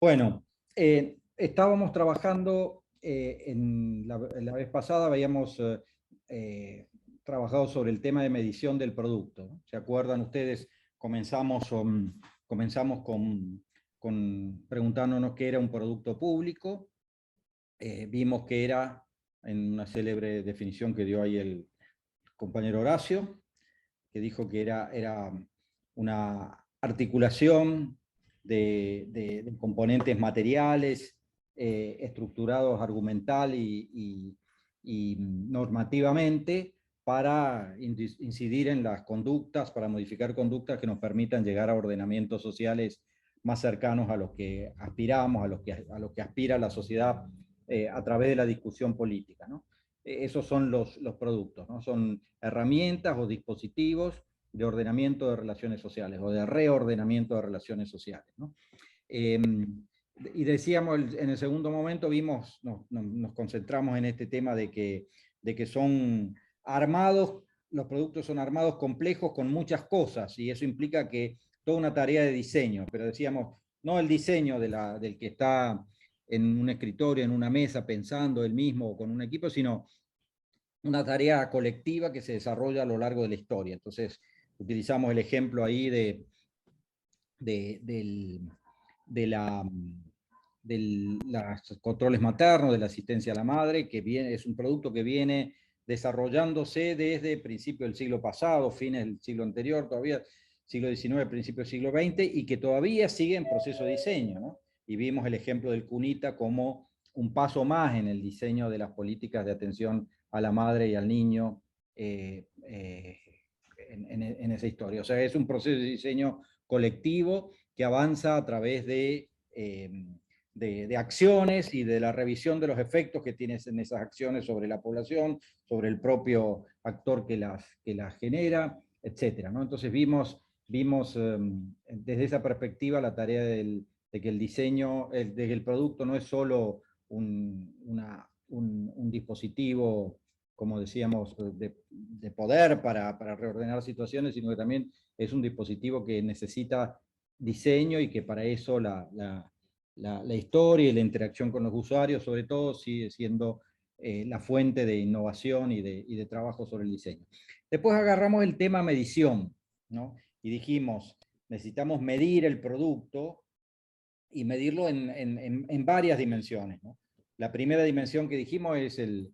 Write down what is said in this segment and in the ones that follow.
Bueno, estábamos trabajando, la vez pasada habíamos trabajado sobre el tema de medición del producto, ¿no? ¿Se acuerdan ustedes? Comenzamos con preguntándonos qué era un producto público. Vimos que era, en una célebre definición que dio ahí el compañero Horacio, que dijo que era una articulación de componentes materiales, estructurados argumental y normativamente para incidir en las conductas, para modificar conductas que nos permitan llegar a ordenamientos sociales más cercanos a los que aspiramos, a los que aspira la sociedad a través de la discusión política, ¿no? Esos son los productos, ¿no? Son herramientas o dispositivos de ordenamiento de relaciones sociales o de reordenamiento de relaciones sociales, ¿no? Y decíamos, en el segundo momento nos concentramos en este tema de que son armados, los productos son armados complejos con muchas cosas, y eso implica que toda una tarea de diseño, pero decíamos, no el diseño del que está en un escritorio, en una mesa, pensando él mismo o con un equipo, sino una tarea colectiva que se desarrolla a lo largo de la historia. Entonces, utilizamos el ejemplo ahí de los controles maternos, de la asistencia a la madre, que es un producto que viene desarrollándose desde principios del siglo pasado, fines del siglo anterior, todavía siglo XIX, principios del siglo XX, y que todavía sigue en proceso de diseño, ¿no? Y vimos el ejemplo del CUNITA como un paso más en el diseño de las políticas de atención a la madre y al niño en esa historia. O sea, es un proceso de diseño colectivo que avanza a través de acciones y de la revisión de los efectos que tienen esas acciones sobre la población, sobre el propio actor que las genera, etcétera, ¿no? Entonces vimos desde esa perspectiva la tarea de que el diseño, de que el producto no es solo un dispositivo, como decíamos, de poder para reordenar situaciones, sino que también es un dispositivo que necesita diseño y que para eso la historia y la interacción con los usuarios, sobre todo, sigue siendo la fuente de innovación y de trabajo sobre el diseño. Después agarramos el tema medición, ¿no? Y dijimos, necesitamos medir el producto y medirlo en varias dimensiones, ¿no? La primera dimensión que dijimos es el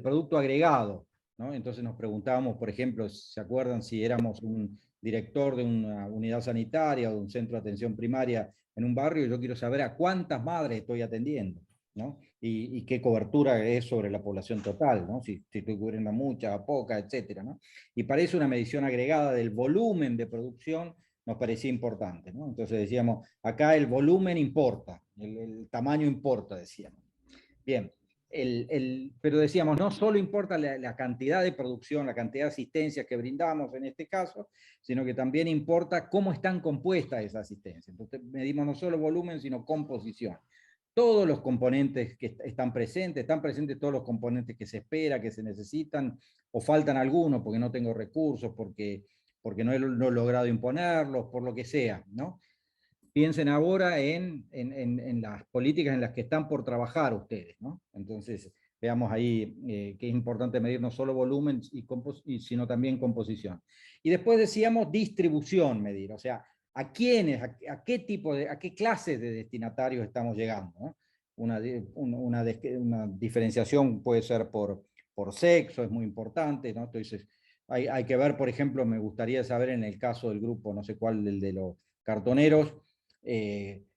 producto agregado, ¿no? Entonces nos preguntábamos, por ejemplo, ¿se acuerdan si éramos un director de una unidad sanitaria o de un centro de atención primaria en un barrio? Yo quiero saber a cuántas madres estoy atendiendo, ¿no? Y qué cobertura es sobre la población total, ¿no? Si estoy cubriendo a mucha, a poca, etcétera, ¿no? Y para eso una medición agregada del volumen de producción nos parecía importante, ¿no? Entonces decíamos, acá el volumen importa, el tamaño importa, decíamos. Bien, pero decíamos, no solo importa la cantidad de producción, la cantidad de asistencias que brindamos en este caso, sino que también importa cómo están compuestas esas asistencias. Entonces medimos no solo volumen, sino composición. Todos los componentes que están presentes todos los componentes que se espera, que se necesitan, o faltan algunos porque no tengo recursos, porque no he logrado imponerlos, por lo que sea, ¿no? Piensen ahora en las políticas en las que están por trabajar ustedes, ¿no? Entonces, veamos ahí que es importante medir no solo volumen, sino también composición. Y después decíamos distribución, medir, o sea, a quiénes, a qué tipo a qué clases de destinatarios estamos llegando, ¿no? Una diferenciación puede ser por sexo, es muy importante, ¿no? Entonces, hay que ver, por ejemplo, me gustaría saber en el caso del grupo, no sé cuál, el de los cartoneros,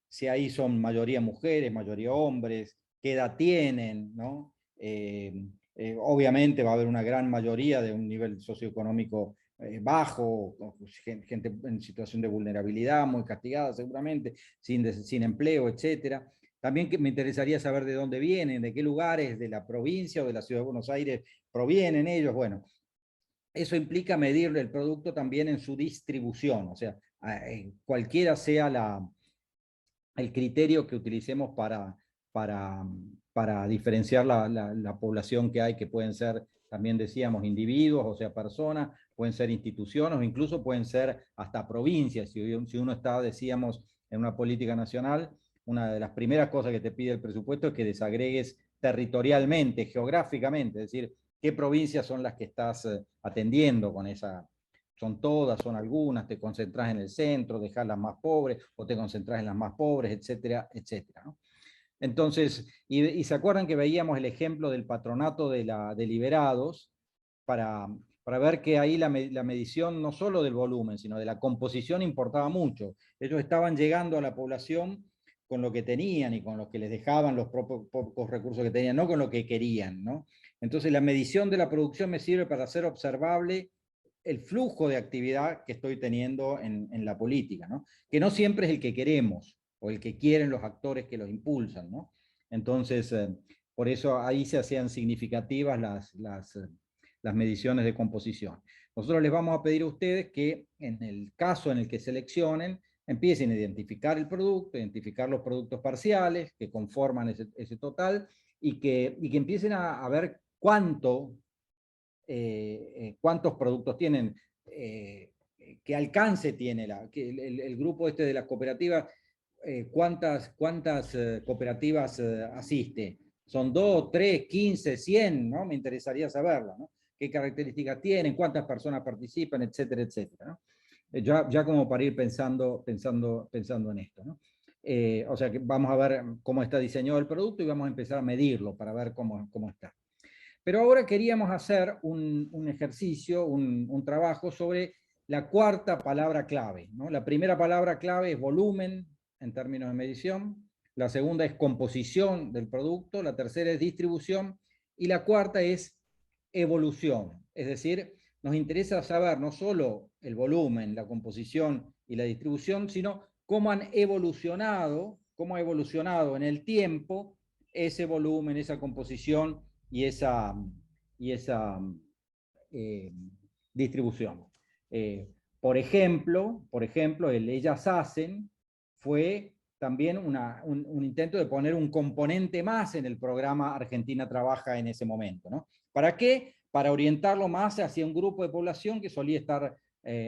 si ahí son mayoría mujeres, mayoría hombres, qué edad tienen, ¿no? Obviamente va a haber una gran mayoría de un nivel socioeconómico bajo, gente en situación de vulnerabilidad, muy castigada seguramente, sin empleo, etcétera. También me interesaría saber de dónde vienen, de qué lugares de la provincia o de la ciudad de Buenos Aires provienen ellos. Bueno, eso implica medir el producto también en su distribución, o sea, cualquiera sea el criterio que utilicemos para diferenciar la población que hay, que pueden ser, también decíamos, individuos, o sea, personas, pueden ser instituciones, o incluso pueden ser hasta provincias. Si uno está, decíamos, en una política nacional, una de las primeras cosas que te pide el presupuesto es que desagregues territorialmente, geográficamente, es decir, qué provincias son las que estás atendiendo con esa. Son todas, son algunas, te concentras en el centro, dejas las más pobres, o te concentras en las más pobres, etcétera, etcétera, ¿no? Entonces, y se acuerdan que veíamos el ejemplo del patronato de liberados para ver que ahí la medición no solo del volumen, sino de la composición importaba mucho. Ellos estaban llegando a la población con lo que tenían y con lo que les dejaban los pocos recursos que tenían, no con lo que querían, ¿no? Entonces la medición de la producción me sirve para hacer observable el flujo de actividad que estoy teniendo en la política, ¿no? Que no siempre es el que queremos o el que quieren los actores que los impulsan, ¿no? Entonces, por eso ahí se hacían significativas las mediciones de composición. Nosotros les vamos a pedir a ustedes que en el caso en el que seleccionen, empiecen a identificar el producto, identificar los productos parciales que conforman ese total y que empiecen a ver cuántos productos tienen, qué alcance tiene el grupo este de las cooperativas, cuántas cooperativas asiste. ¿Son 2, 3, 15, 100? ¿No? Me interesaría saberlo, ¿no? ¿Qué características tienen? ¿Cuántas personas participan? Etcétera, etcétera, ¿no? Ya como para ir pensando en esto, ¿no? O sea que vamos a ver cómo está diseñado el producto y vamos a empezar a medirlo para ver cómo está. Pero ahora queríamos hacer un ejercicio, un trabajo sobre la cuarta palabra clave, ¿no? La primera palabra clave es volumen en términos de medición, la segunda es composición del producto, la tercera es distribución y la cuarta es evolución. Es decir, nos interesa saber no solo el volumen, la composición y la distribución, sino cómo han evolucionado, cómo ha evolucionado en el tiempo ese volumen, esa composición y esa distribución. Por ejemplo, el Ellas Hacen fue también un intento de poner un componente más en el programa Argentina Trabaja en ese momento, ¿no? ¿Para qué? Para orientarlo más hacia un grupo de población que solía estar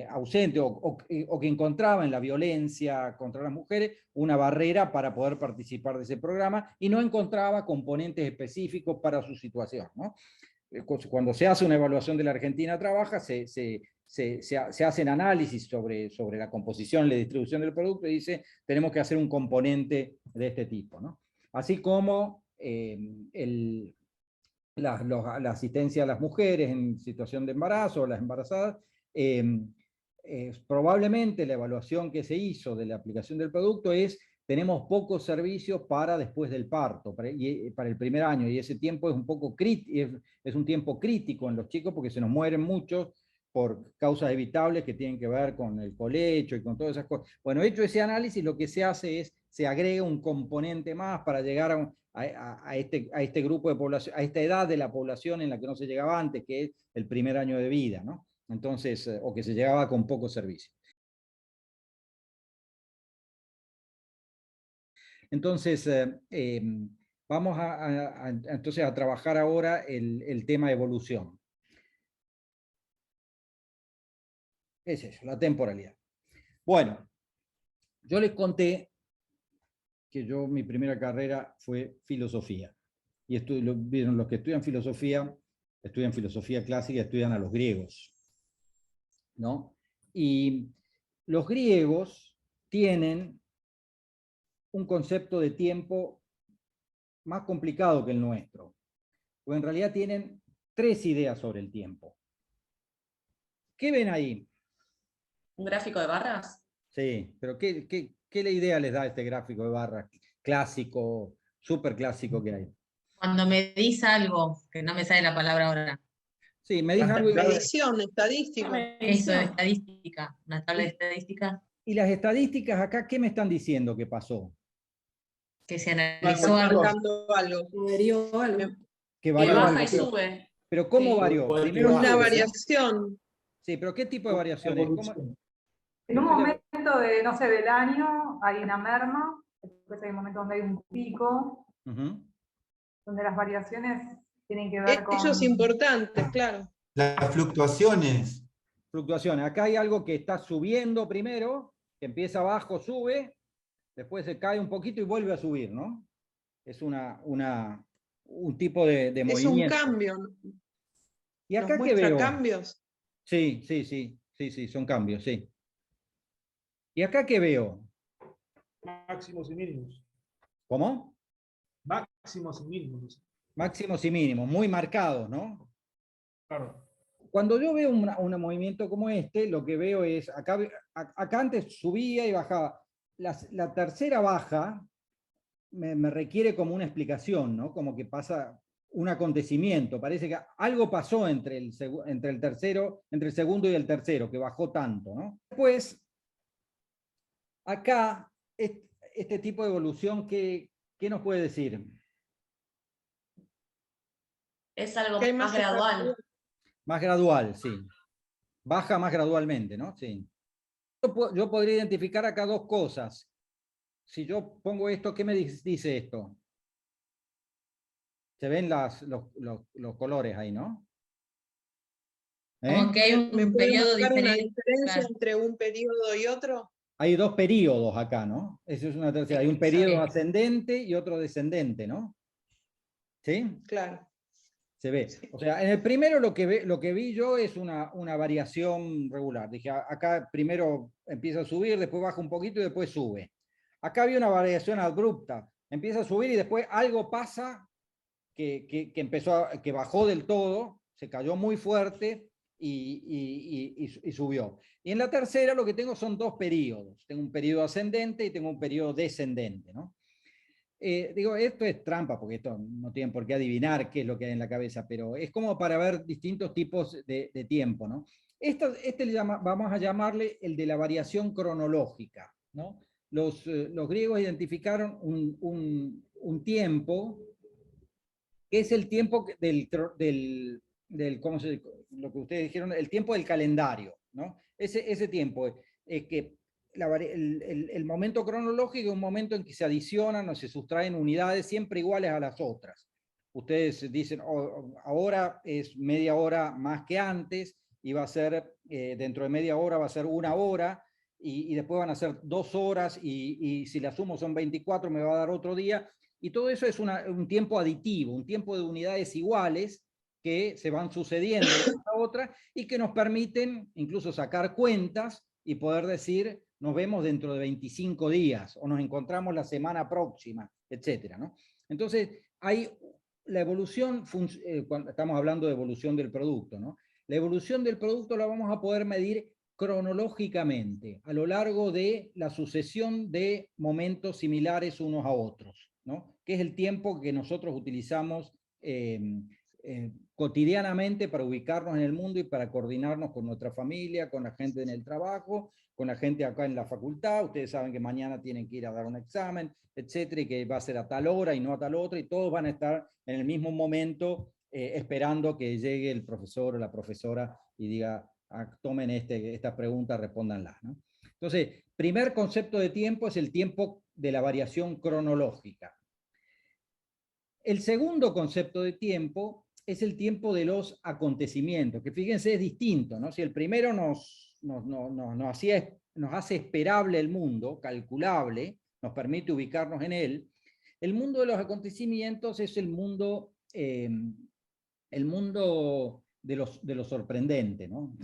ausente o que encontraba en la violencia contra las mujeres una barrera para poder participar de ese programa y no encontraba componentes específicos para su situación, ¿no? Cuando se hace una evaluación de la Argentina Trabaja, se hacen análisis sobre la composición y la distribución del producto y dice, tenemos que hacer un componente de este tipo, ¿no? Así como la asistencia a las mujeres en situación de embarazo, o las embarazadas, probablemente la evaluación que se hizo de la aplicación del producto es, tenemos pocos servicios para después del parto, para el primer año, y ese tiempo es un tiempo crítico en los chicos porque se nos mueren muchos por causas evitables que tienen que ver con el colecho y con todas esas cosas. Bueno, hecho ese análisis, lo que se hace es, se agrega un componente más para llegar a este grupo de población, a esta edad de la población en la que no se llegaba antes, que es el primer año de vida, ¿no? Entonces, o que se llegaba con poco servicio. Entonces, vamos entonces a trabajar ahora el tema de evolución. Es eso, la temporalidad. Bueno, yo les conté que mi primera carrera fue filosofía. Y vieron, los que estudian filosofía clásica, estudian a los griegos, ¿no? Y los griegos tienen un concepto de tiempo más complicado que el nuestro, porque en realidad tienen 3 ideas sobre el tiempo. ¿Qué ven ahí? ¿Un gráfico de barras? Sí, pero ¿qué idea les da este gráfico de barras clásico, súper clásico que hay? Cuando medís algo, que no me sale la palabra ahora. Sí, medís algo. Medición, estadística. Eso, estadística, una tabla de estadística. ¿Y las estadísticas acá qué me están diciendo que pasó? Que se analizó algo. Algo. Varió algo. Que varió baja algo. y sube. Pero ¿cómo Sí. varió? Primero Una sube, variación. Sí, pero ¿qué tipo de variaciones? En un momento de, no sé, del año hay una merma, después hay un momento donde hay un pico, donde las variaciones tienen que ver con... Hechos importantes, claro. Las fluctuaciones. Fluctuaciones. Acá hay algo que está subiendo primero, que empieza abajo, sube, después se cae un poquito y vuelve a subir, ¿no? Es un tipo de Es un movimiento. cambio. ¿Y Nos acá qué muestra veo? cambios. Sí, son cambios, sí. ¿Y acá qué veo? Máximos y mínimos. ¿Cómo? Máximos y mínimos. Máximos y mínimos, muy marcados, ¿no? Claro. Cuando yo veo un movimiento como este, lo que veo es, acá antes subía y bajaba. La tercera baja me requiere como una explicación, ¿no? Como que pasa un acontecimiento. Parece que algo pasó entre el segundo y el tercero, que bajó tanto, ¿no? Después, acá, este tipo de evolución, ¿qué nos puede decir? Es algo Que hay más más gradual. Más gradual, sí. Baja más gradualmente, ¿no? Sí. Yo podría identificar acá dos cosas. Si yo pongo esto, ¿qué me dice esto? Se ven los colores ahí, ¿no? Como que hay ¿Me un puede periodo marcar una diferente. diferencia Claro. entre un periodo y otro? Hay dos periodos acá, ¿no? Eso es una tercera. Hay un periodo ascendente y otro descendente, ¿no? ¿Sí? Claro. Se ve. Sí. O sea, en el primero lo que vi yo es una variación regular. Dije, acá primero empieza a subir, después baja un poquito y después sube. Acá había una variación abrupta. Empieza a subir y después algo pasa que bajó del todo, se cayó muy fuerte y subió. Y en la tercera lo que tengo son dos periodos. Tengo un periodo ascendente y tengo un periodo descendente, ¿no? Digo, esto es trampa, porque esto no tienen por qué adivinar qué es lo que hay en la cabeza, pero es como para ver distintos tipos de tiempo, ¿no? Vamos a llamarle el de la variación cronológica, ¿no? Los griegos identificaron un tiempo que es el tiempo ¿cómo lo que ustedes dijeron? El tiempo del calendario, ¿no? Ese tiempo es que el momento cronológico es un momento en que se adicionan o se sustraen unidades siempre iguales a las otras. Ustedes dicen, ahora es media hora más que antes, y va a ser, dentro de media hora va a ser una hora, y después van a ser 2 horas, y si la sumo son 24, me va a dar otro día, y todo eso es un tiempo aditivo, un tiempo de unidades iguales que se van sucediendo una a otra y que nos permiten incluso sacar cuentas y poder decir, nos vemos dentro de 25 días o nos encontramos la semana próxima, etcétera, ¿no? Entonces, hay la evolución, cuando estamos hablando de evolución del producto, ¿no? La evolución del producto la vamos a poder medir cronológicamente, a lo largo de la sucesión de momentos similares unos a otros, ¿no? Que es el tiempo que nosotros utilizamos cotidianamente para ubicarnos en el mundo y para coordinarnos con nuestra familia, con la gente en el trabajo, con la gente acá en la facultad. Ustedes saben que mañana tienen que ir a dar un examen, etcétera, y que va a ser a tal hora y no a tal otra, y todos van a estar en el mismo momento esperando que llegue el profesor o la profesora y diga, tomen esta pregunta, respóndanla, ¿no? Entonces, primer concepto de tiempo es el tiempo de la variación cronológica. El segundo concepto de tiempo es el tiempo de los acontecimientos, que fíjense es distinto, ¿no? Si el primero nos hace esperable el mundo, calculable, nos permite ubicarnos en él, el mundo de los acontecimientos es el mundo de lo sorprendente, ¿no?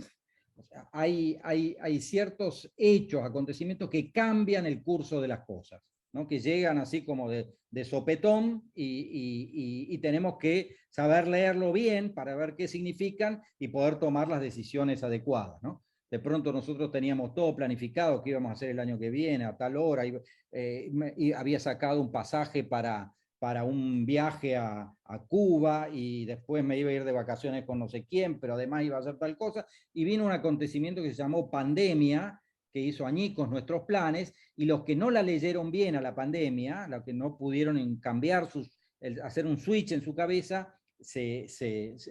O sea, hay ciertos hechos, acontecimientos que cambian el curso de las cosas, ¿no? Que llegan así como de sopetón y tenemos que saber leerlo bien para ver qué significan y poder tomar las decisiones adecuadas, ¿no? De pronto nosotros teníamos todo planificado que íbamos a hacer el año que viene a tal hora y había sacado un pasaje para un viaje a Cuba y después me iba a ir de vacaciones con no sé quién, pero además iba a hacer tal cosa, y vino un acontecimiento que se llamó pandemia, que hizo añicos nuestros planes, y los que no la leyeron bien a la pandemia, los que no pudieron cambiar hacer un switch en su cabeza,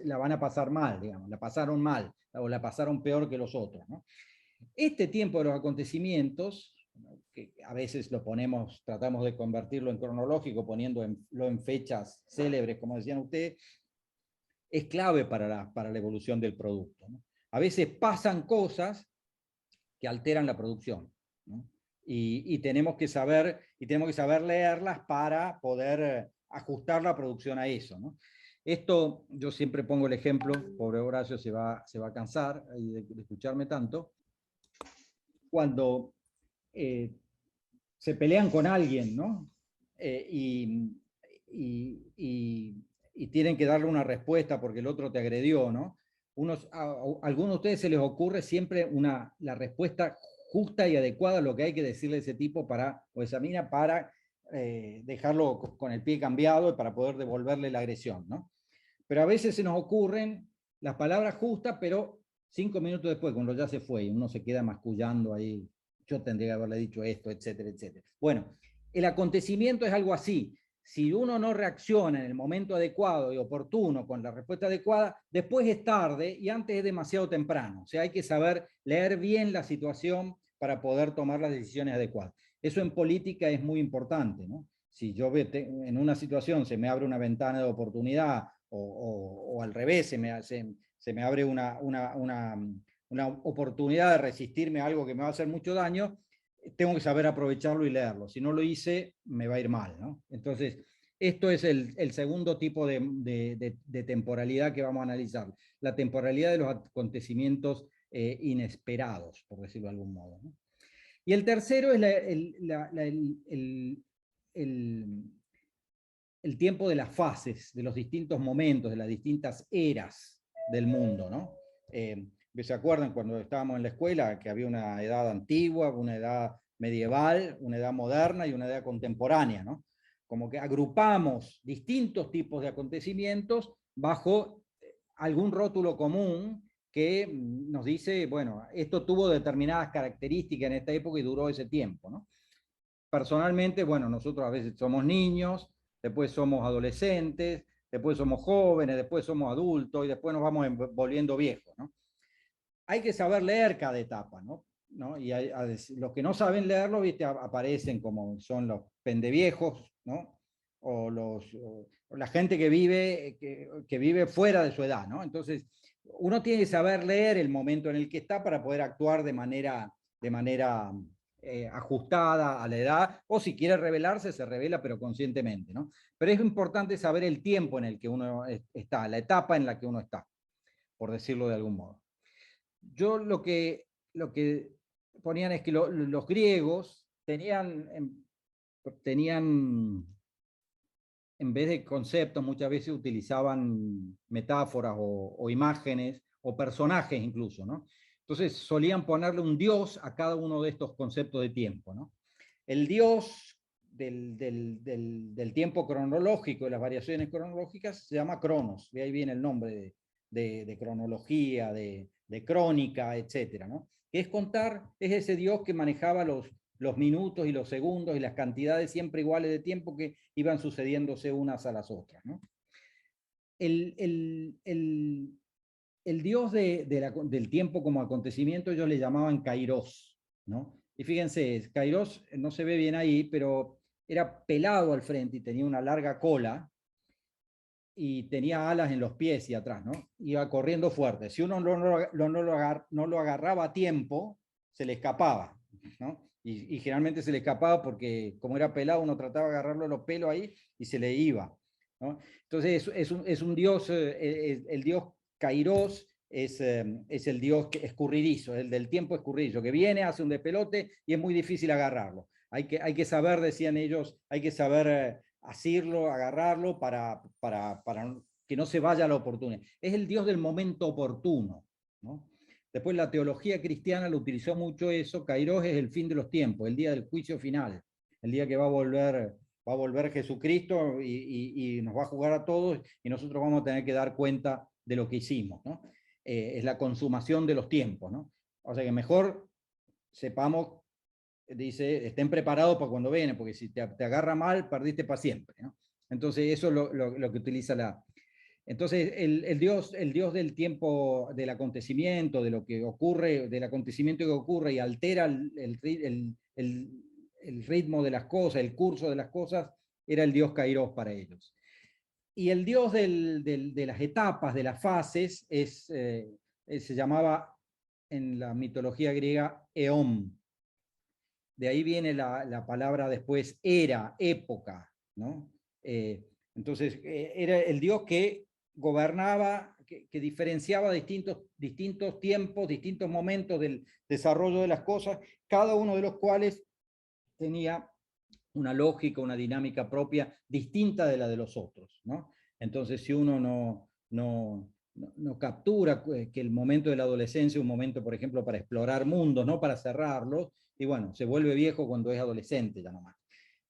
la van a pasar mal, digamos, la pasaron mal, o la pasaron peor que los otros, ¿no? Este tiempo de los acontecimientos, que a veces tratamos de convertirlo en cronológico, poniéndolo en fechas célebres, como decían ustedes, es clave para la evolución del producto, ¿no? A veces pasan cosas que alteran la producción, ¿no? y tenemos que saber leerlas para poder ajustar la producción a eso, ¿no? Esto, yo siempre pongo el ejemplo, pobre Horacio se va a cansar de escucharme tanto, cuando se pelean con alguien, ¿no? Y tienen que darle una respuesta porque el otro te agredió, ¿no? A algunos de ustedes se les ocurre siempre la respuesta justa y adecuada a lo que hay que decirle a ese tipo o esa mina para dejarlo con el pie cambiado y para poder devolverle la agresión, ¿no? Pero a veces se nos ocurren las palabras justas, pero 5 minutos después, cuando ya se fue, y uno se queda mascullando ahí, yo tendría que haberle dicho esto, etcétera, etcétera. Bueno, el acontecimiento es algo así. Si uno no reacciona en el momento adecuado y oportuno con la respuesta adecuada, después es tarde y antes es demasiado temprano. O sea, hay que saber leer bien la situación para poder tomar las decisiones adecuadas. Eso en política es muy importante, ¿no? Si yo en una situación se me abre una ventana de oportunidad o al revés, se me abre una oportunidad de resistirme a algo que me va a hacer mucho daño, tengo que saber aprovecharlo y leerlo. Si no lo hice, me va a ir mal, ¿no? Entonces, esto es el segundo tipo de temporalidad que vamos a analizar. La temporalidad de los acontecimientos inesperados, por decirlo de algún modo, ¿no? Y el tercero es el tiempo de las fases, de los distintos momentos, de las distintas eras del mundo, ¿no? ¿Se acuerdan cuando estábamos en la escuela que había una edad antigua, una edad medieval, una edad moderna y una edad contemporánea, ¿no? Como que agrupamos distintos tipos de acontecimientos bajo algún rótulo común que nos dice, bueno, esto tuvo determinadas características en esta época y duró ese tiempo, ¿no? Personalmente, bueno, nosotros a veces somos niños, después somos adolescentes, después somos jóvenes, después somos adultos y después nos vamos volviendo viejos, ¿no? Hay que saber leer cada etapa, ¿no? Y los que no saben leerlo, ¿viste? Aparecen como son los pendeviejos, ¿no? O la gente que vive fuera de su edad, ¿no? Entonces, uno tiene que saber leer el momento en el que está para poder actuar de manera ajustada a la edad, o si quiere rebelarse, se revela, pero conscientemente, ¿no? Pero es importante saber el tiempo en el que uno está, la etapa en la que uno está, por decirlo de algún modo. Yo lo que ponían es que los griegos tenían, en vez de conceptos, muchas veces utilizaban metáforas o imágenes o personajes incluso, ¿no? Entonces solían ponerle un dios a cada uno de estos conceptos de tiempo, ¿no? El dios del tiempo cronológico, de las variaciones cronológicas, se llama Cronos, de ahí viene el nombre de cronología, de crónica, etcétera, ¿no? Que es contar, es ese dios que manejaba los minutos y los segundos y las cantidades siempre iguales de tiempo que iban sucediéndose unas a las otras, ¿no? El dios del tiempo como acontecimiento ellos le llamaban Kairos, ¿no? Y fíjense, Kairos no se ve bien ahí, pero era pelado al frente y tenía una larga cola y tenía alas en los pies y atrás, ¿no? Iba corriendo fuerte. Si uno no lo agarraba a tiempo, se le escapaba, ¿no? Y generalmente se le escapaba porque como era pelado, uno trataba de agarrarlo los pelos ahí y se le iba, ¿no? Entonces es un dios, el dios Kairos es el dios escurridizo, el del tiempo escurridizo, que viene, hace un despelote y es muy difícil agarrarlo. Hay que saber, decían ellos, hay que saber asirlo, agarrarlo para que no se vaya la oportunidad. Es el Dios del momento oportuno, ¿no? Después la teología cristiana lo utilizó mucho eso. Kairos es el fin de los tiempos, el día del juicio final, el día que va a volver Jesucristo y nos va a jugar a todos y nosotros vamos a tener que dar cuenta de lo que hicimos, ¿no? Es la consumación de los tiempos, ¿no? O sea que mejor sepamos, dice, estén preparados para cuando viene, porque si te agarra mal, perdiste para siempre, ¿no? Entonces eso es lo que utiliza Entonces el dios del tiempo, del acontecimiento, de lo que ocurre, del acontecimiento que ocurre y altera el ritmo de las cosas, el curso de las cosas, era el dios Kairos para ellos. Y el dios de las etapas, de las fases, se llamaba en la mitología griega Eón. de ahí viene la palabra después era, época, ¿no? Entonces, era el Dios que gobernaba, que diferenciaba distintos tiempos, distintos momentos del desarrollo de las cosas, cada uno de los cuales tenía una lógica, una dinámica propia distinta de la de los otros, ¿no? Entonces, si uno no captura que el momento de la adolescencia es un momento, por ejemplo, para explorar mundos, no para cerrarlos, y bueno, se vuelve viejo cuando es adolescente ya nomás,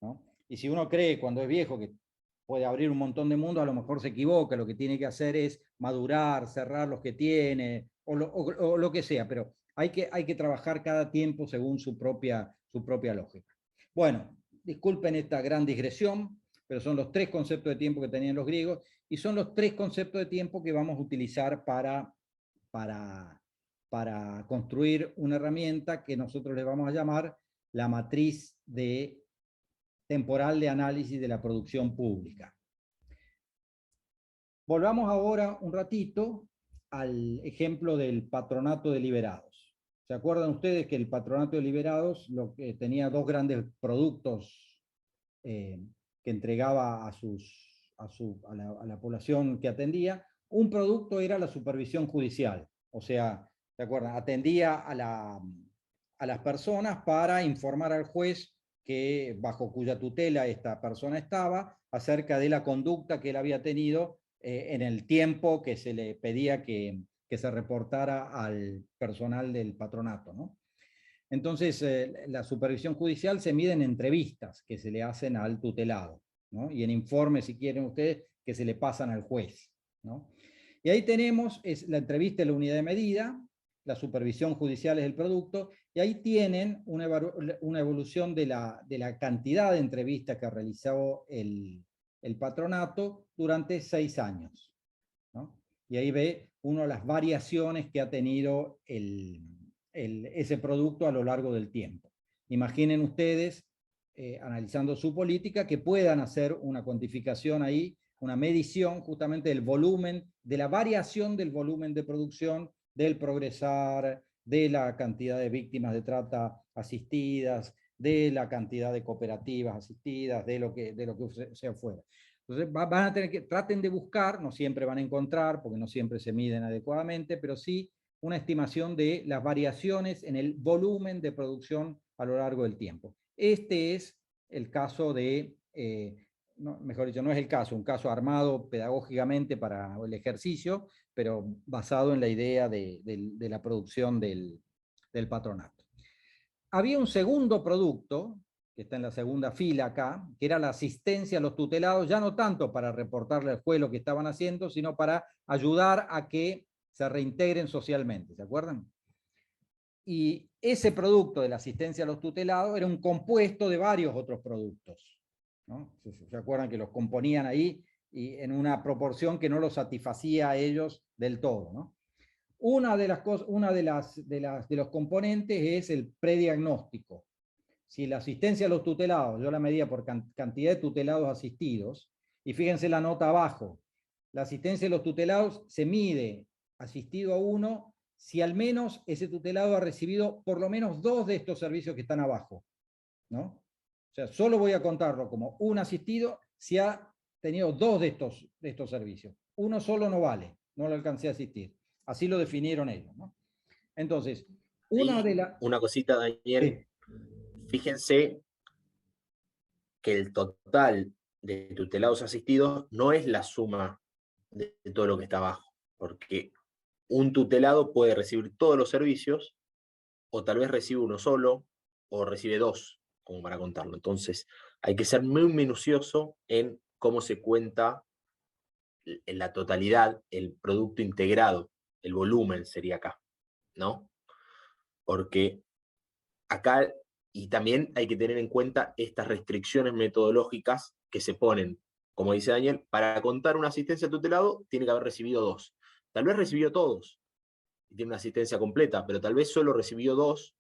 ¿no? Y si uno cree cuando es viejo que puede abrir un montón de mundos, a lo mejor se equivoca, lo que tiene que hacer es madurar, cerrar los que tiene, o lo que sea, pero hay que trabajar cada tiempo según su propia lógica. Bueno, disculpen esta gran digresión, pero son los 3 conceptos de tiempo que tenían los griegos, y son los 3 conceptos de tiempo que vamos a utilizar para construir una herramienta que nosotros le vamos a llamar la matriz temporal de análisis de la producción pública. Volvamos ahora un ratito al ejemplo del patronato de liberados. ¿Se acuerdan ustedes que el patronato de liberados tenía 2 grandes productos que entregaba a la población que atendía? Un producto era la supervisión judicial, o sea, ¿se acuerdan? Atendía a las personas para informar al juez bajo cuya tutela esta persona estaba, acerca de la conducta que él había tenido en el tiempo que se le pedía que se reportara al personal del patronato, ¿no? Entonces, la supervisión judicial se mide en entrevistas que se le hacen al tutelado, ¿no? Y en informes, si quieren ustedes, que se le pasan al juez, ¿no? Y ahí tenemos la entrevista de la unidad de medida, la supervisión judicial es el producto, y ahí tienen una evolución de la cantidad de entrevistas que realizó el patronato durante 6 años, ¿no? Y ahí ve uno las variaciones que ha tenido ese producto a lo largo del tiempo. Imaginen ustedes, analizando su política, que puedan hacer una cuantificación ahí, una medición justamente del volumen, de la variación del volumen de producción, del progresar, de la cantidad de víctimas de trata asistidas, de la cantidad de cooperativas asistidas, de lo que sea fuera. Entonces van a tener que, traten de buscar, no siempre van a encontrar, porque no siempre se miden adecuadamente, pero sí una estimación de las variaciones en el volumen de producción a lo largo del tiempo. Este es el caso de, mejor dicho, no es el caso, un caso armado pedagógicamente para el ejercicio, pero basado en la idea de la producción del patronato. Había un segundo producto, que está en la segunda fila acá, que era la asistencia a los tutelados, ya no tanto para reportarle al juez lo que estaban haciendo, sino para ayudar a que se reintegren socialmente, ¿se acuerdan? Y ese producto de la asistencia a los tutelados era un compuesto de varios otros productos, ¿no? ¿Se acuerdan que los componían ahí y en una proporción que no los satisfacía a ellos del todo, ¿no? Una de los componentes es el prediagnóstico. Si la asistencia a los tutelados, yo la medía por cantidad de tutelados asistidos, y fíjense la nota abajo, la asistencia a los tutelados se mide asistido a 1 si al menos ese tutelado ha recibido por lo menos 2 de estos servicios que están abajo, ¿no? O sea, solo voy a contarlo como un asistido si ha tenido 2 de estos servicios. Uno solo no vale, no lo alcancé a asistir. Así lo definieron ellos, ¿no? Entonces, una cosita, Daniel. Sí. Fíjense que el total de tutelados asistidos no es la suma de todo lo que está abajo, porque un tutelado puede recibir todos los servicios, o tal vez recibe uno solo, o recibe 2, como para contarlo. Entonces, hay que ser muy minucioso en cómo se cuenta en la totalidad el producto integrado, el volumen sería acá, ¿no? Porque acá, y también hay que tener en cuenta estas restricciones metodológicas que se ponen, como dice Daniel, para contar una asistencia a tutelado tiene que haber recibido 2. Tal vez recibió todos y tiene una asistencia completa, pero tal vez solo recibió 2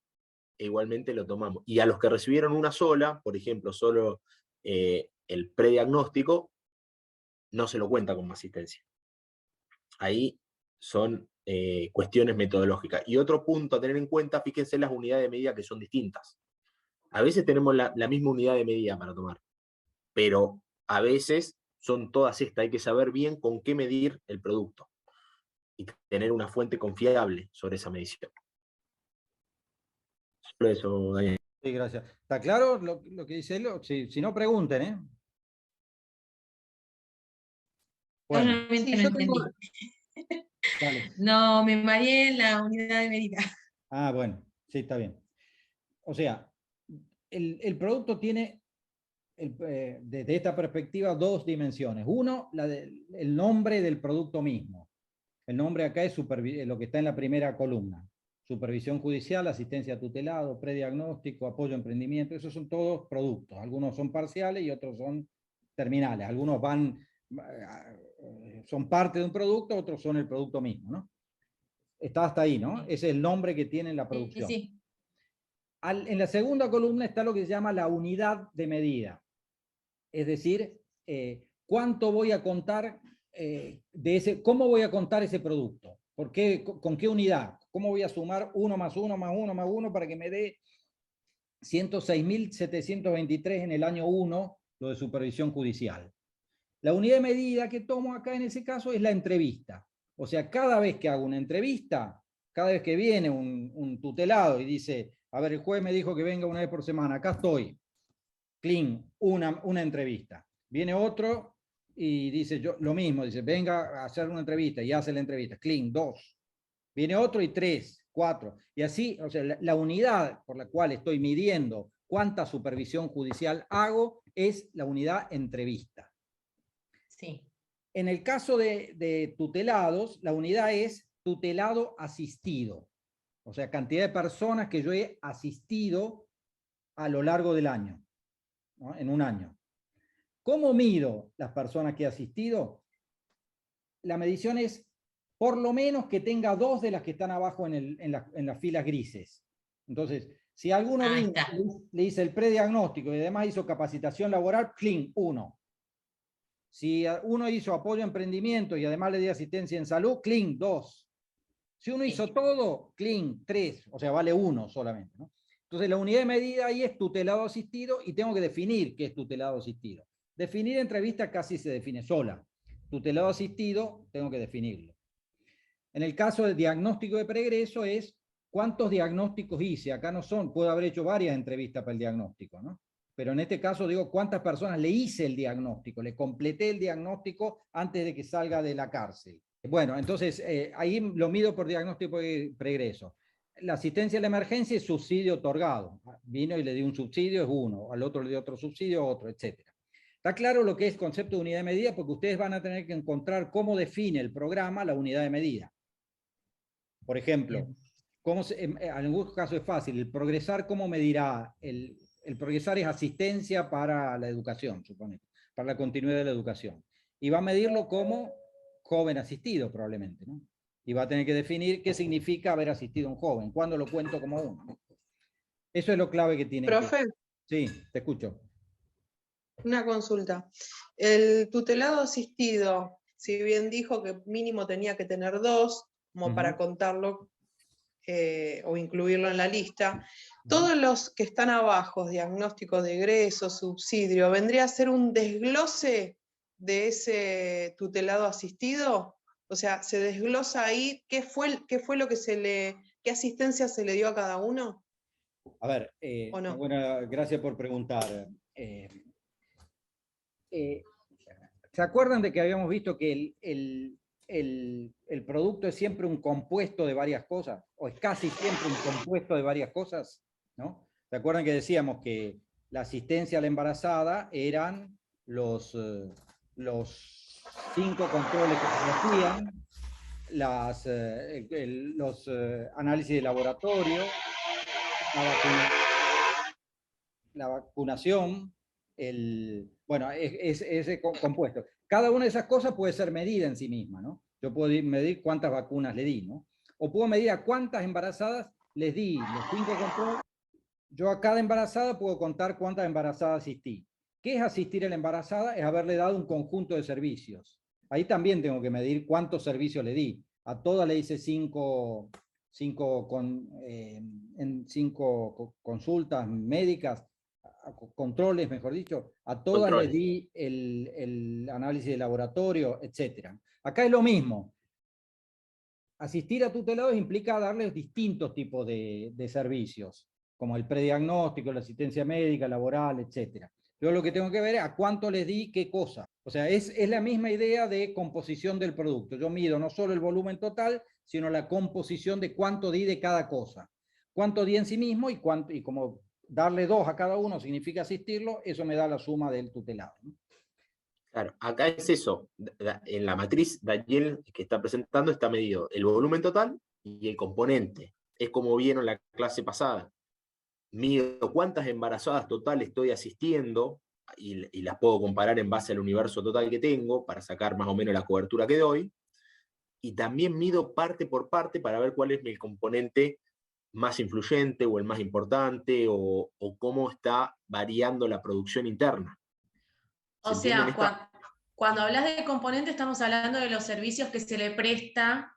e igualmente lo tomamos. Y a los que recibieron una sola, por ejemplo, solo el prediagnóstico, no se lo cuenta como asistencia. Ahí son cuestiones metodológicas. Y otro punto a tener en cuenta, fíjense las unidades de medida que son distintas. A veces tenemos la misma unidad de medida para tomar, pero a veces son todas estas. Hay que saber bien con qué medir el producto y tener una fuente confiable sobre esa medición. Solo eso, Daniel. Sí, gracias. ¿Está claro lo que dice él? Si no, pregunten, ¿eh? Bueno, Solamente Sí, no yo tengo- entendí. dale. No, me mareé en la unidad de medida. Ah, bueno, sí, está bien. O sea, el producto tiene, desde esta perspectiva, dos dimensiones. Uno, el nombre del producto mismo. El nombre acá es lo que está en la primera columna. Supervisión judicial, asistencia a tutelado, prediagnóstico, apoyo a emprendimiento. Esos son todos productos. Algunos son parciales y otros son terminales. Algunos son parte de un producto, otros son el producto mismo, ¿no? Está hasta ahí, ¿no? Ese es el nombre que tiene la Sí, producción. sí. En la segunda columna está lo que se llama la unidad de medida. Es decir, cuánto voy a contar cómo voy a contar ese producto. ¿Por qué, con qué unidad? ¿Cómo voy a sumar 1 más 1 más 1 más 1 para que me dé 106.723 en el año 1, lo de supervisión judicial? La unidad de medida que tomo acá en ese caso es la entrevista. O sea, cada vez que hago una entrevista, cada vez que viene un tutelado y dice, a ver, el juez me dijo que venga una vez por semana, acá estoy, clean, una entrevista. Viene otro y dice lo mismo, dice, venga a hacer una entrevista y hace la entrevista, clean, 2. Viene otro y 3, 4. Y así, o sea, la unidad por la cual estoy midiendo cuánta supervisión judicial hago es la unidad entrevista. Sí. En el caso de tutelados, la unidad es tutelado asistido. O sea, cantidad de personas que yo he asistido a lo largo del año, ¿no? En un año. ¿Cómo mido las personas que he asistido? La medición es por lo menos que tenga 2 de las que están abajo en las filas grises. Entonces, si alguno le hice el prediagnóstico y además hizo capacitación laboral, clean, 1. Si uno hizo apoyo a emprendimiento y además le di asistencia en salud, clean, 2. Si uno hizo todo, clean, 3. O sea, vale 1 solamente, ¿no? Entonces, la unidad de medida ahí es tutelado asistido y tengo que definir qué es tutelado asistido. Definir entrevista casi se define sola. Tutelado asistido, tengo que definirlo. En el caso del diagnóstico de pregreso es cuántos diagnósticos hice. Acá no son, puedo haber hecho varias entrevistas para el diagnóstico, ¿no? Pero en este caso digo cuántas personas le hice el diagnóstico, le completé el diagnóstico antes de que salga de la cárcel. Bueno, entonces ahí lo mido por diagnóstico de pregreso. La asistencia a la emergencia es subsidio otorgado. Vino y le di un subsidio, es 1. Al otro le di otro subsidio, otro, etc. Está claro lo que es concepto de unidad de medida porque ustedes van a tener que encontrar cómo define el programa la unidad de medida. Por ejemplo, en algunos casos es fácil. El progresar, ¿cómo medirá? El progresar es asistencia para la educación, suponemos, para la continuidad de la educación. Y va a medirlo como joven asistido, probablemente, ¿no? Y va a tener que definir qué significa haber asistido a un joven, cuándo lo cuento como uno. Eso es lo clave que tiene. Profe, Sí, te escucho. una consulta. El tutelado asistido, si bien dijo que mínimo tenía que tener 2, como para contarlo o incluirlo en la lista, todos los que están abajo, diagnóstico de egreso, subsidio, ¿vendría a ser un desglose de ese tutelado asistido? O sea, ¿se desglosa ahí qué fue lo que qué asistencia se le dio a cada uno? A ver, ¿O no? bueno, gracias por preguntar. ¿Se acuerdan de que habíamos visto que el producto es siempre un compuesto de varias cosas? O es casi siempre un compuesto de varias cosas, ¿no? ¿Se acuerdan que decíamos que la asistencia a la embarazada eran los 5 controles que se hacían, los análisis de laboratorio, la vacunación, bueno, es ese compuesto. Cada una de esas cosas puede ser medida en sí misma, ¿no? Yo puedo medir cuántas vacunas le di, ¿no? O puedo medir a cuántas embarazadas les di los 5 controles. Yo a cada embarazada puedo contar cuántas embarazadas asistí. ¿Qué es asistir a la embarazada? Es haberle dado un conjunto de servicios. Ahí también tengo que medir cuántos servicios le di. A todas le hice 5 en 5 consultas médicas, controles, mejor dicho, a todas les di el análisis de laboratorio, etc. Acá es lo mismo. Asistir a tutelados implica darles distintos tipos de servicios, como el prediagnóstico, la asistencia médica, laboral, etc. Yo lo que tengo que ver es a cuánto les di qué cosa. O sea, es la misma idea de composición del producto. Yo mido no solo el volumen total, sino la composición de cuánto di de cada cosa. Cuánto di en sí mismo y como darle 2 a cada uno significa asistirlo, eso me da la suma del tutelado, ¿no? Claro, acá es eso. En la matriz, Daniel, que está presentando, está medido el volumen total y el componente. Es como vieron la clase pasada. Mido cuántas embarazadas total estoy asistiendo y las puedo comparar en base al universo total que tengo para sacar más o menos la cobertura que doy. Y también mido parte por parte para ver cuál es el componente más influyente o el más importante o cómo está variando la producción interna. O sea, cuando hablas de componente estamos hablando de los servicios que se le presta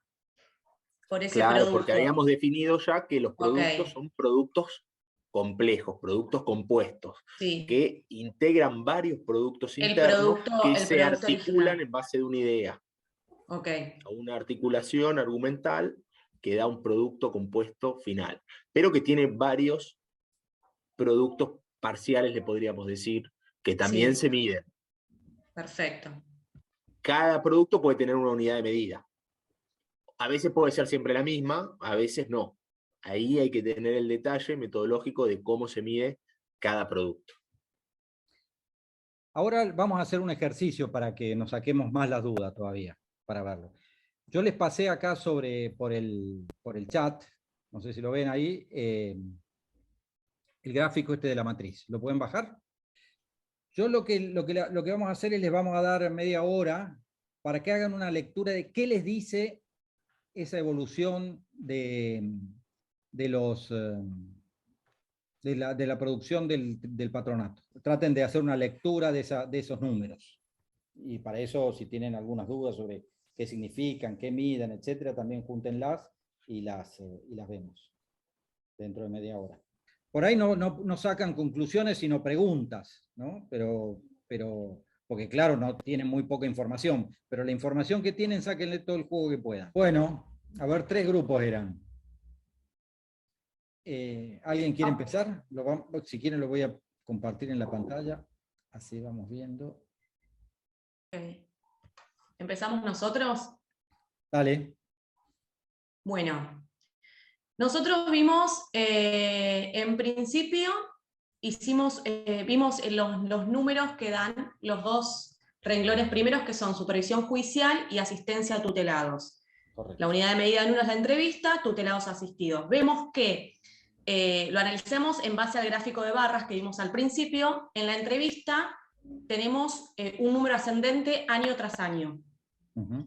por ese claro, producto. porque habíamos definido ya que los productos son productos complejos, productos compuestos, sí, que integran varios productos internos que se articulan original en base de una idea. Okay. A una articulación argumental que da un producto compuesto final, pero que tiene varios productos parciales, le podríamos decir, que también se miden. Perfecto. Cada producto puede tener una unidad de medida. A veces puede ser siempre la misma, a veces no. Ahí hay que tener el detalle metodológico de cómo se mide cada producto. Ahora vamos a hacer un ejercicio para que nos saquemos más las dudas todavía, para verlo. Yo les pasé acá por el chat, no sé si lo ven ahí, el gráfico este de la matriz. ¿Lo pueden bajar? Yo lo que vamos a hacer es les vamos a dar media hora para que hagan una lectura de qué les dice esa evolución de la producción del patronato. Traten de hacer una lectura de esos números. Y para eso, si tienen algunas dudas sobre qué significan, qué miden, etcétera, también júntenlas y las vemos dentro de media hora. Por ahí no sacan conclusiones, sino preguntas, ¿no? Pero porque claro, no tienen muy poca información, pero la información que tienen, sáquenle todo el jugo que puedan. Bueno, a ver, 3 grupos eran. ¿Alguien quiere empezar? Si quieren lo voy a compartir en la pantalla, así vamos viendo. Okay. ¿Empezamos nosotros? Dale. Bueno, nosotros vimos, en principio, vimos los números que dan los 2 renglones primeros, que son supervisión judicial y asistencia a tutelados. Correcto. La unidad de medida en uno es la entrevista, tutelados asistidos. Vemos que lo analizamos en base al gráfico de barras que vimos al principio. En la entrevista tenemos un número ascendente año tras año.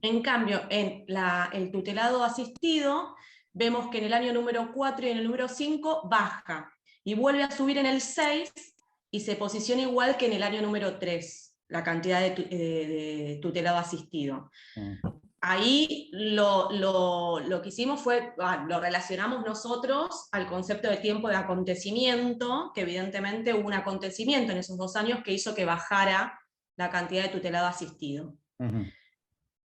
En cambio, en el tutelado asistido, vemos que en el año número 4 y en el número 5 baja, y vuelve a subir en el 6, y se posiciona igual que en el año número 3, la cantidad de tutelado asistido. Ahí lo que hicimos fue, lo relacionamos nosotros al concepto de tiempo de acontecimiento, que evidentemente hubo un acontecimiento en esos 2 años que hizo que bajara la cantidad de tutelado asistido.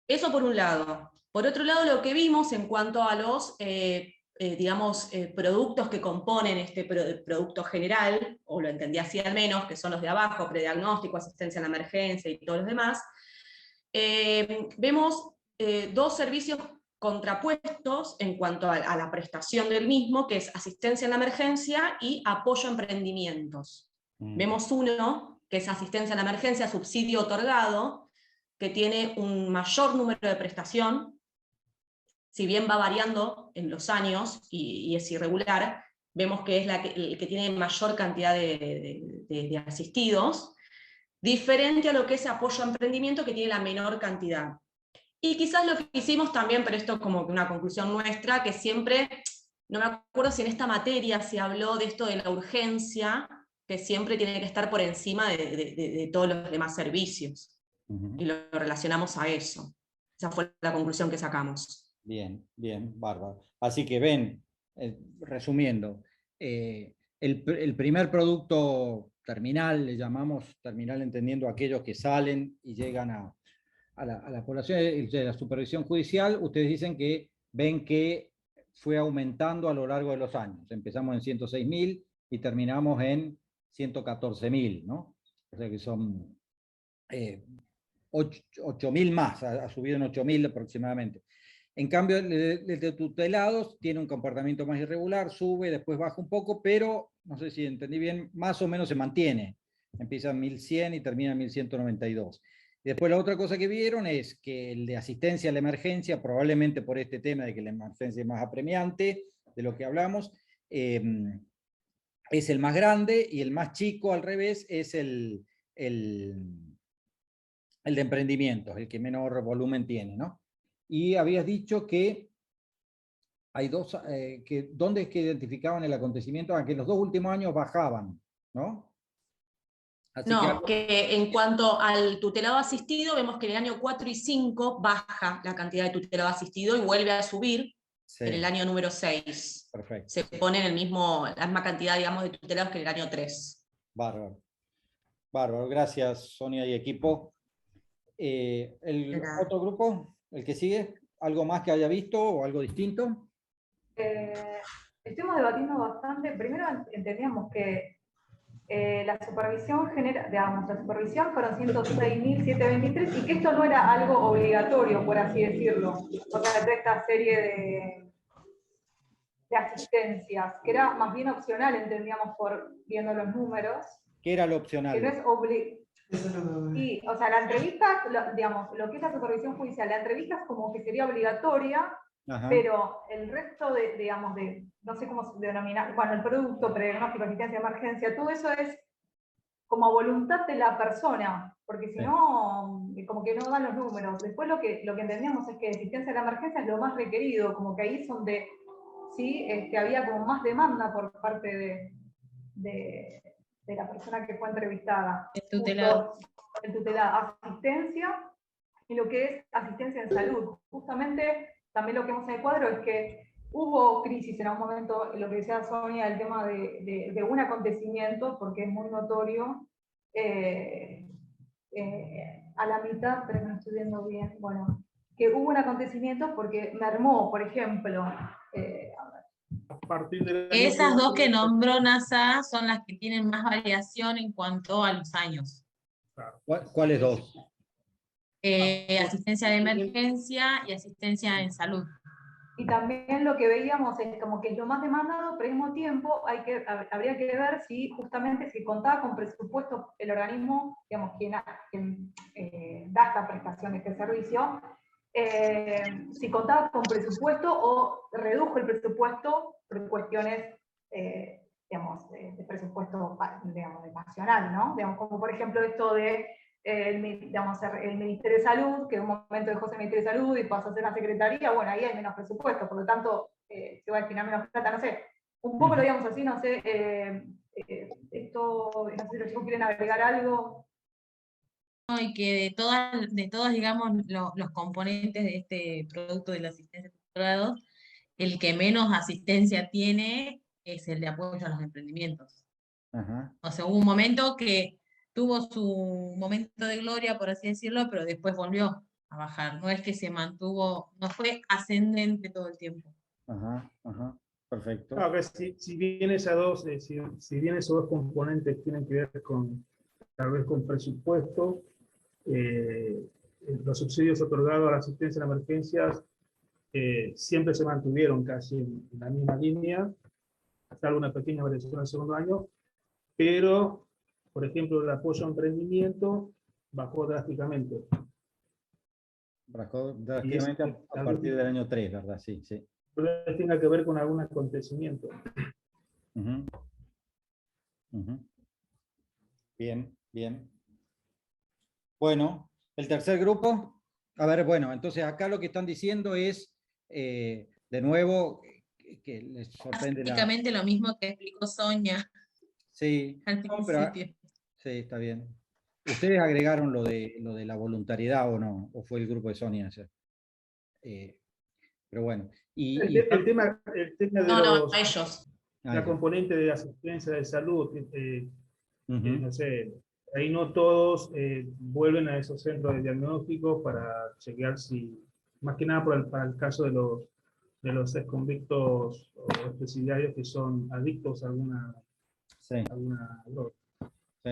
Eso por un lado. Por otro lado, lo que vimos en cuanto a los productos que componen este producto general, o lo entendí así al menos, que son los de abajo, prediagnóstico, asistencia en la emergencia y todos los demás, vemos 2 servicios contrapuestos en cuanto a la prestación del mismo, que es asistencia en la emergencia y apoyo a emprendimientos. Vemos uno, que es asistencia en la emergencia, subsidio otorgado, que tiene un mayor número de prestación, si bien va variando en los años y es irregular, vemos que es el que tiene mayor cantidad de asistidos, diferente a lo que es apoyo a emprendimiento, que tiene la menor cantidad. Y quizás lo que hicimos también, pero esto es como una conclusión nuestra, que siempre, no me acuerdo si en esta materia se habló de esto de la urgencia, que siempre tiene que estar por encima de todos los demás servicios. Y lo relacionamos a eso. Esa fue la conclusión que sacamos. Bien, bien, bárbaro. Así que ven, resumiendo, el primer producto terminal, le llamamos terminal entendiendo aquellos que salen y llegan a la población de la supervisión judicial, ustedes dicen que ven que fue aumentando a lo largo de los años. Empezamos en 106.000 y terminamos en 114.000, ¿no? O sea que son 8.000 más, ha subido en 8.000 aproximadamente. En cambio, el de tutelados tiene un comportamiento más irregular, sube, después baja un poco, pero, no sé si entendí bien, más o menos se mantiene. Empieza en 1.100 y termina en 1.192. Después la otra cosa que vieron es que el de asistencia a la emergencia, probablemente por este tema de que la emergencia es más apremiante, de lo que hablamos, es el más grande, y el más chico, al revés, es el de emprendimientos, el que menor volumen tiene, ¿no? Y habías dicho que hay dos, ¿dónde es que identificaban el acontecimiento? Que en los 2 últimos años bajaban, ¿no? Así no, que en cuanto al tutelado asistido, vemos que en el año 4 y 5 baja la cantidad de tutelado asistido y vuelve a subir sí, en el año número 6. perfecto. Se pone en la misma cantidad, digamos, de tutelados que en el año 3. Bárbaro. Bárbaro, gracias Sonia y equipo. ¿El otro grupo, el que sigue? ¿Algo más que haya visto o algo distinto? Estuvimos debatiendo bastante. Primero entendíamos que la supervisión digamos, la supervisión fueron 106.723 y que esto no era algo obligatorio, por así decirlo, porque toda esta serie de asistencias, que era más bien opcional, entendíamos viendo los números. ¿Qué era lo opcional? Que no es obligatorio. Y, o sea, la entrevista, digamos, lo que es la supervisión judicial, la entrevista es como que sería obligatoria, ajá, pero el resto digamos, no sé cómo denominar, bueno, el producto, prediagnóstico, asistencia de emergencia, todo eso es como voluntad de la persona, porque si no, como que no dan los números. Después lo que entendíamos es que asistencia de la emergencia es lo más requerido, como que ahí es donde sí, había como más demanda por parte de la persona que fue entrevistada. El tutelado. El tutelado, asistencia y lo que es asistencia en salud. Justamente también lo que vemos en el cuadro es que hubo crisis en algún momento, lo que decía Sonia, el tema de un acontecimiento, porque es muy notorio, a la mitad, pero no estoy viendo bien, bueno, que hubo un acontecimiento porque mermó, por ejemplo, a partir del año esas dos que nombró NASA son las que tienen más variación en cuanto a los años. ¿Cuáles dos? Asistencia de emergencia y asistencia en salud. Y también lo que veíamos es como que es lo más demandado, pero al mismo tiempo habría que ver si justamente si contaba con presupuesto el organismo, digamos, quien da esta prestación, este servicio, si contaba con presupuesto o redujo el presupuesto por cuestiones, digamos, de presupuesto, digamos, nacional, ¿no? Digamos, como por ejemplo esto de el Ministerio de Salud, que en un momento dejó ser Ministerio de Salud y pasó a ser la Secretaría, bueno, ahí hay menos presupuesto, por lo tanto, se va a destinar menos plata, no sé. Un poco lo digamos así, no sé, esto, no sé si los chicos quieren agregar algo. Y que de todas digamos, los componentes de este producto de la asistencia de tutelado, el que menos asistencia tiene es el de apoyo a los emprendimientos. Ajá. O sea, hubo un momento que tuvo su momento de gloria, por así decirlo, pero después volvió a bajar. No es que se mantuvo, no fue ascendente todo el tiempo. Ajá, ajá, perfecto. Claro, que si bien esas dos, si bien esos dos componentes tienen que ver con, tal vez con presupuesto, los subsidios otorgados a la asistencia en emergencias siempre se mantuvieron casi en la misma línea, hasta alguna pequeña variación en el segundo año, pero, por ejemplo, el apoyo a emprendimiento bajó drásticamente. Bajó drásticamente a partir del año 3, ¿verdad? Sí, sí. Pero tenga que ver con algún acontecimiento. Uh-huh. Uh-huh. Bien, bien. Bueno, el tercer grupo. A ver, bueno, entonces acá lo que están diciendo es, de nuevo, que les sorprende prácticamente lo mismo que explicó Sonia. Sí, no, pero, sí, está bien. ¿Ustedes agregaron lo de la voluntariedad o no? ¿O fue el grupo de Sonia? Pero bueno. El tema de No, ellos. la componente de asistencia de salud, no sé, ahí no todos vuelven a esos centros de diagnóstico para chequear si, más que nada para el caso de los exconvictos o expresidiarios que son adictos a alguna droga. Sí.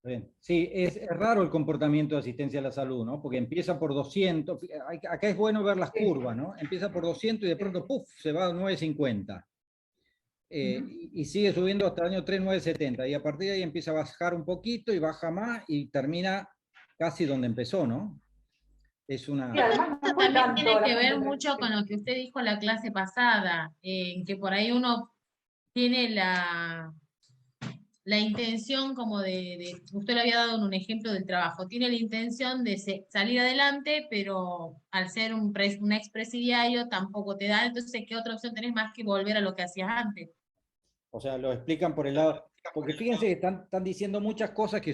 Bien. Sí, es raro el comportamiento de asistencia a la salud, ¿no? Porque empieza por 200, acá es bueno ver las curvas, ¿no? Empieza por 200 y de pronto, ¡puf!, se va a 950. Y sigue subiendo hasta el año 3970, y a partir de ahí empieza a bajar un poquito y baja más y termina casi donde empezó, ¿no? Es una... Sí, además no fue También tanto tiene la que ver gente mucho con lo que usted dijo en la clase pasada, en que por ahí uno tiene la intención como usted le había dado un ejemplo del trabajo, tiene la intención de salir adelante, pero al ser un expresidiario tampoco te da, entonces ¿qué otra opción tenés más que volver a lo que hacías antes? O sea, lo explican por el lado... Porque fíjense que están diciendo muchas cosas que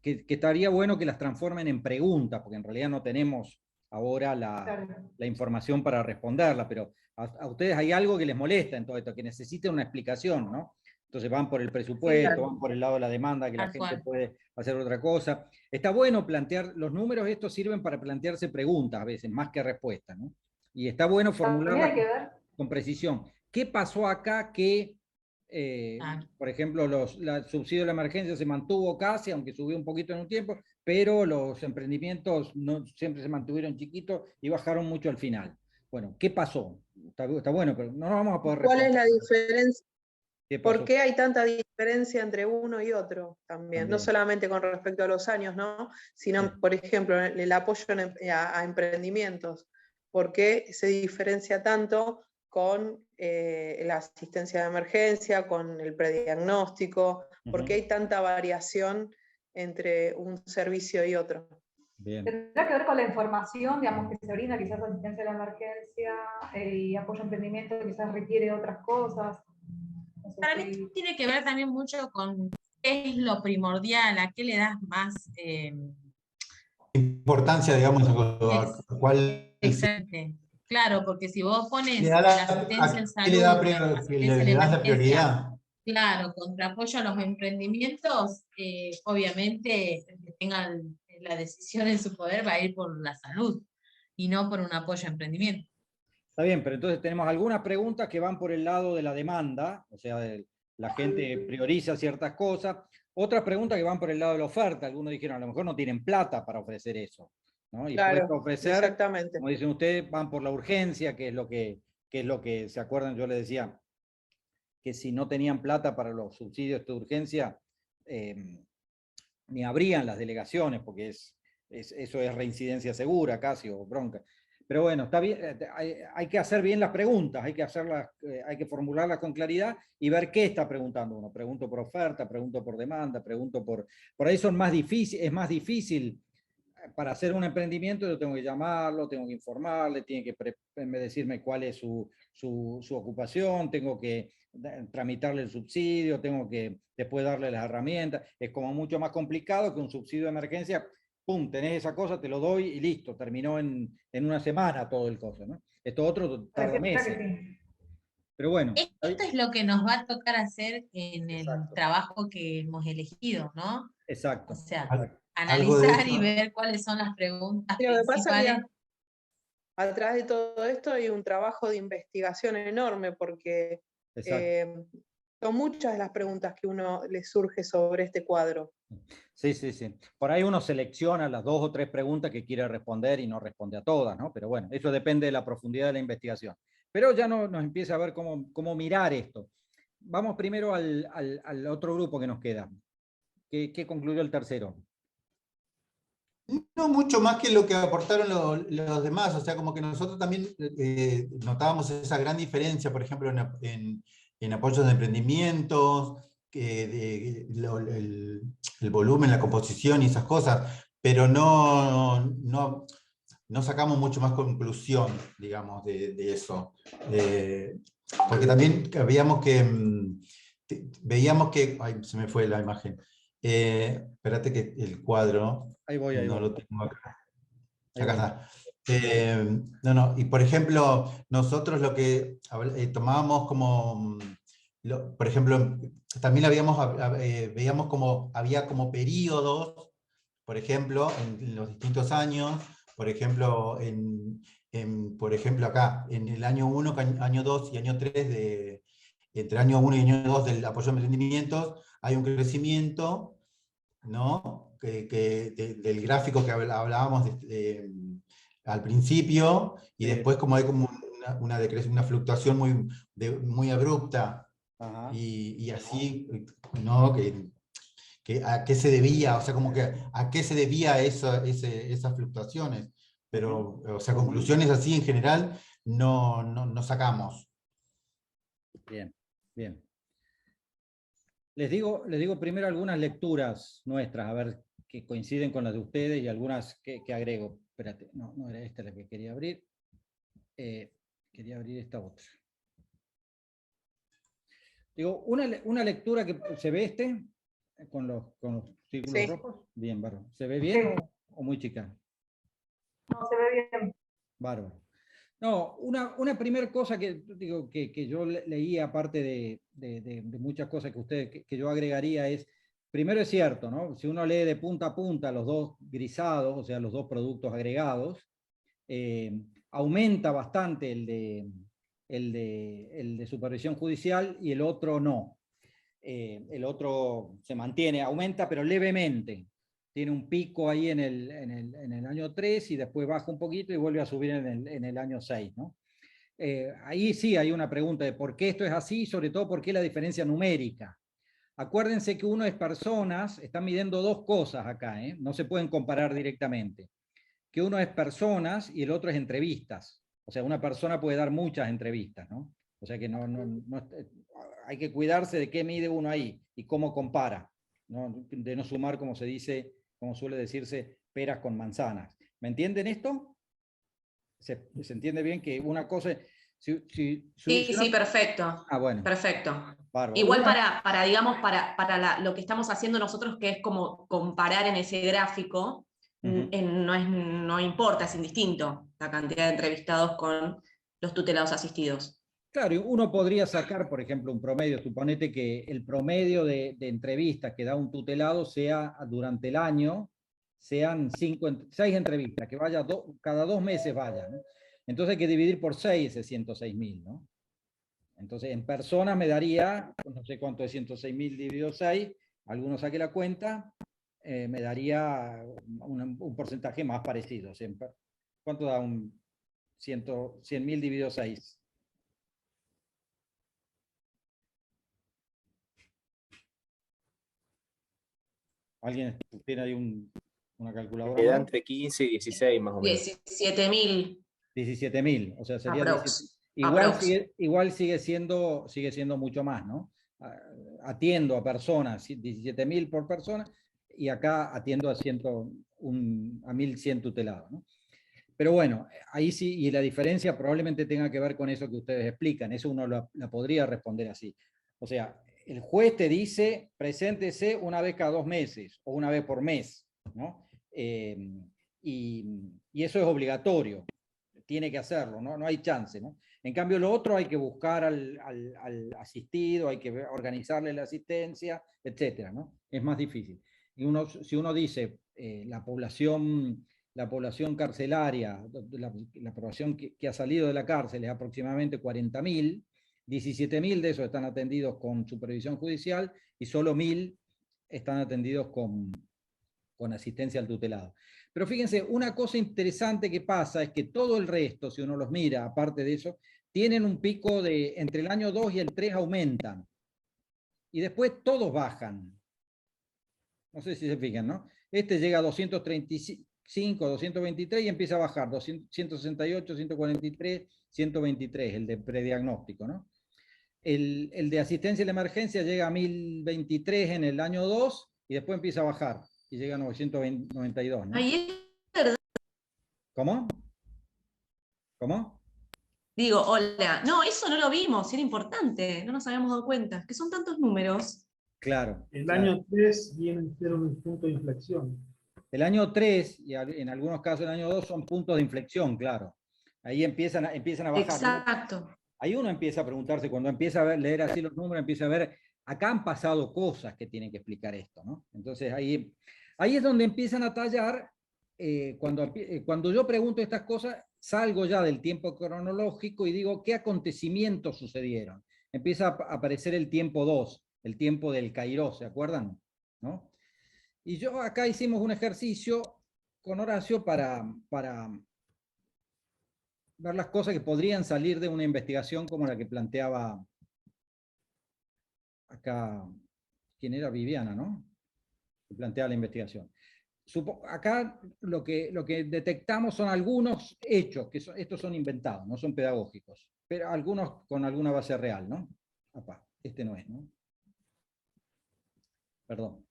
estaría bueno que las transformen en preguntas, porque en realidad no tenemos ahora la información para responderla, pero a ustedes hay algo que les molesta en todo esto, que necesiten una explicación, ¿no? Entonces van por el presupuesto, van por el lado de la demanda, que la gente puede hacer otra cosa. Está bueno plantear, los números estos sirven para plantearse preguntas a veces, más que respuestas, ¿no? Y está bueno formularlas con precisión. ¿Qué pasó acá que, por ejemplo, el subsidio de la emergencia se mantuvo casi, aunque subió un poquito en un tiempo, pero los emprendimientos no siempre se mantuvieron chiquitos y bajaron mucho al final? Bueno, ¿qué pasó? Está bueno, pero no vamos a poder responder. ¿Cuál es la diferencia? ¿Por qué hay tanta diferencia entre uno y otro también? No solamente con respecto a los años, ¿no? Sino, por ejemplo, el apoyo a emprendimientos. ¿Por qué se diferencia tanto con la asistencia de emergencia, con el prediagnóstico? ¿Por qué hay tanta variación entre un servicio y otro? Bien. Tendrá que ver con la información, digamos, que se brinda, quizás asistencia de la emergencia y apoyo a emprendimiento, quizás requiere otras cosas. Para mí tiene que ver también mucho con qué es lo primordial, a qué le das más importancia, digamos, a cuál... Exacto. Claro, porque si vos pones la asistencia en salud, le das la prioridad. Claro, contra apoyo a los emprendimientos, obviamente el que tenga la decisión en su poder va a ir por la salud y no por un apoyo a emprendimiento. Está bien, pero entonces tenemos algunas preguntas que van por el lado de la demanda, o sea, la gente prioriza ciertas cosas. Otras preguntas que van por el lado de la oferta. Algunos dijeron, a lo mejor no tienen plata para ofrecer eso, ¿no? Y claro, ofrecer, exactamente. como dicen ustedes, van por la urgencia, que es lo que se acuerdan, yo les decía, que si no tenían plata para los subsidios de urgencia, ni habrían las delegaciones, porque eso es reincidencia segura casi, o bronca. Pero bueno, está bien, hay que hacer bien las preguntas, hay que formularlas con claridad y ver qué está preguntando uno. Pregunto por oferta, pregunto por demanda, pregunto por ahí es más difícil. Para hacer un emprendimiento yo tengo que llamarlo, tengo que informarle, tiene que decirme cuál es su ocupación, tengo que tramitarle el subsidio, tengo que después darle las herramientas. Es como mucho más complicado que un subsidio de emergencia. Pum, tenés esa cosa, te lo doy y listo, terminó en una semana todo el coso, ¿no? Esto otro tarda meses. Pero bueno. Esto es lo que nos va a tocar hacer en el trabajo que hemos elegido, ¿no? Exacto. O sea, exacto. analizar y ver cuáles son las preguntas principales. Atrás de todo esto hay un trabajo de investigación enorme, porque son muchas las preguntas que uno le surge sobre este cuadro. Sí. Por ahí uno selecciona las 2 o 3 preguntas que quiere responder y no responde a todas, ¿no? Pero bueno, eso depende de la profundidad de la investigación. Pero ya nos empieza a ver cómo mirar esto. Vamos primero al otro grupo que nos queda. ¿Qué concluyó el tercero? No mucho más que lo que aportaron los demás, o sea, como que nosotros también notábamos esa gran diferencia, por ejemplo, en apoyos de emprendimientos, el volumen, la composición y esas cosas, pero no sacamos mucho más conclusión, digamos, de eso. Porque también veíamos que, ay, se me fue la imagen. Espérate que el cuadro, ahí voy. no lo tengo acá. Acá está. No, y por ejemplo, nosotros lo que tomábamos como, por ejemplo, también veíamos como, había como periodos, por ejemplo, en los distintos años, por ejemplo, por ejemplo acá, en el año 1, año 2 y año 3, entre año 1 y año 2 del apoyo a emprendimientos, hay un crecimiento, ¿no? Del gráfico que hablábamos al principio, y después como hay como una fluctuación muy abrupta, y así, ¿no? ¿A qué se debía? O sea, como que ¿a qué se debía esas fluctuaciones? Pero, o sea, conclusiones así en general no sacamos. Bien, bien. Les digo primero algunas lecturas nuestras, a ver, que coinciden con las de ustedes, y algunas que agrego. Espérate, no era esta la que quería abrir. Quería abrir esta otra. Digo, una lectura que se ve con los círculos rojos. Bien, bárbaro. ¿Se ve bien o muy chica? No, se ve bien. Bárbaro. No, una primera cosa que yo leía, aparte de muchas cosas que ustedes, que yo agregaría, es, primero es cierto, ¿no? Si uno lee de punta a punta los dos grisados, o sea, los dos productos agregados, aumenta bastante el de supervisión judicial, y el otro no. El otro se mantiene, aumenta, pero levemente. Tiene un pico ahí en el año 3, y después baja un poquito y vuelve a subir en el año 6, ¿no? Ahí sí hay una pregunta de por qué esto es así, sobre todo por qué la diferencia numérica. Acuérdense que uno es personas, están midiendo dos cosas acá, no se pueden comparar directamente. Que uno es personas y el otro es entrevistas. O sea, una persona puede dar muchas entrevistas, ¿no? O sea que hay que cuidarse de qué mide uno ahí y cómo compara, ¿no? De no sumar, como se dice, como suele decirse, peras con manzanas. ¿Me entienden esto? ¿Se entiende bien que una cosa... Sí, perfecto. Ah, bueno. Perfecto. Bárbaro. Igual digamos, para lo que estamos haciendo nosotros, que es como comparar en ese gráfico, no importa, es indistinto la cantidad de entrevistados con los tutelados asistidos. Claro, uno podría sacar, por ejemplo, un promedio. Suponete que el promedio de entrevistas que da un tutelado sea durante el año, sean 6 entrevistas, que vaya cada 2 meses vaya, ¿no? Entonces hay que dividir por 6 ese 106.000, ¿no? Entonces en personas me daría, no sé cuánto es 106.000 dividido 6, algunos saque la cuenta, me daría un porcentaje más parecido. ¿Cuánto da un 100.000 dividido 6? ¿Alguien tiene ahí una calculadora? Queda entre 15 y 16 más o menos. 17.000. 17.000, o sea, sería 17. Igual sigue siendo mucho más, ¿no? Atiendo a personas, 17.000 por persona, y acá atiendo a 1.100 tutelados, ¿no? Pero bueno, ahí sí, y la diferencia probablemente tenga que ver con eso que ustedes explican. Eso uno la podría responder así. O sea, el juez te dice, preséntese una vez cada 2 meses o una vez por mes, ¿no? Y eso es obligatorio, tiene que hacerlo, ¿no? No hay chance, ¿no? En cambio, lo otro hay que buscar al asistido, hay que organizarle la asistencia, etcétera, ¿no? Es más difícil. Y si uno dice la población carcelaria, la población que ha salido de la cárcel es aproximadamente 40.000, 17.000 de esos están atendidos con supervisión judicial y solo 1.000 están atendidos con asistencia al tutelado. Pero fíjense, una cosa interesante que pasa es que todo el resto, si uno los mira, aparte de eso, tienen un pico entre el año 2 y el 3 aumentan. Y después todos bajan. No sé si se fijan, ¿no? Este llega a 235, 223 y empieza a bajar, 168, 143, 123, el de prediagnóstico, ¿no? El de asistencia a la emergencia llega a 1023 en el año 2 y después empieza a bajar y llega a 992, ¿no? Ahí es verdad. ¿Cómo? ¿Cómo? Digo, hola. No, eso no lo vimos, era importante, no nos habíamos dado cuenta, que son tantos números. Claro. El año 3 viene a ser un punto de inflexión. El año 3, y en algunos casos el año 2, son puntos de inflexión, claro. Ahí empiezan a bajar. Exacto. Ahí uno empieza a preguntarse, cuando empieza a leer así los números, empieza a ver, acá han pasado cosas que tienen que explicar esto, ¿no? Entonces ahí es donde empiezan a tallar, cuando yo pregunto estas cosas, salgo ya del tiempo cronológico y digo, ¿qué acontecimientos sucedieron? Empieza a aparecer el tiempo 2, el tiempo del Kairos, ¿se acuerdan? ¿No? Y yo acá hicimos un ejercicio con Horacio para ver las cosas que podrían salir de una investigación como la que planteaba acá, ¿quién era? Viviana, ¿no? Que planteaba la investigación. Acá lo que detectamos son algunos hechos, que estos son inventados, no son pedagógicos, pero algunos con alguna base real, ¿no? Apá, este no es, ¿no? Perdón.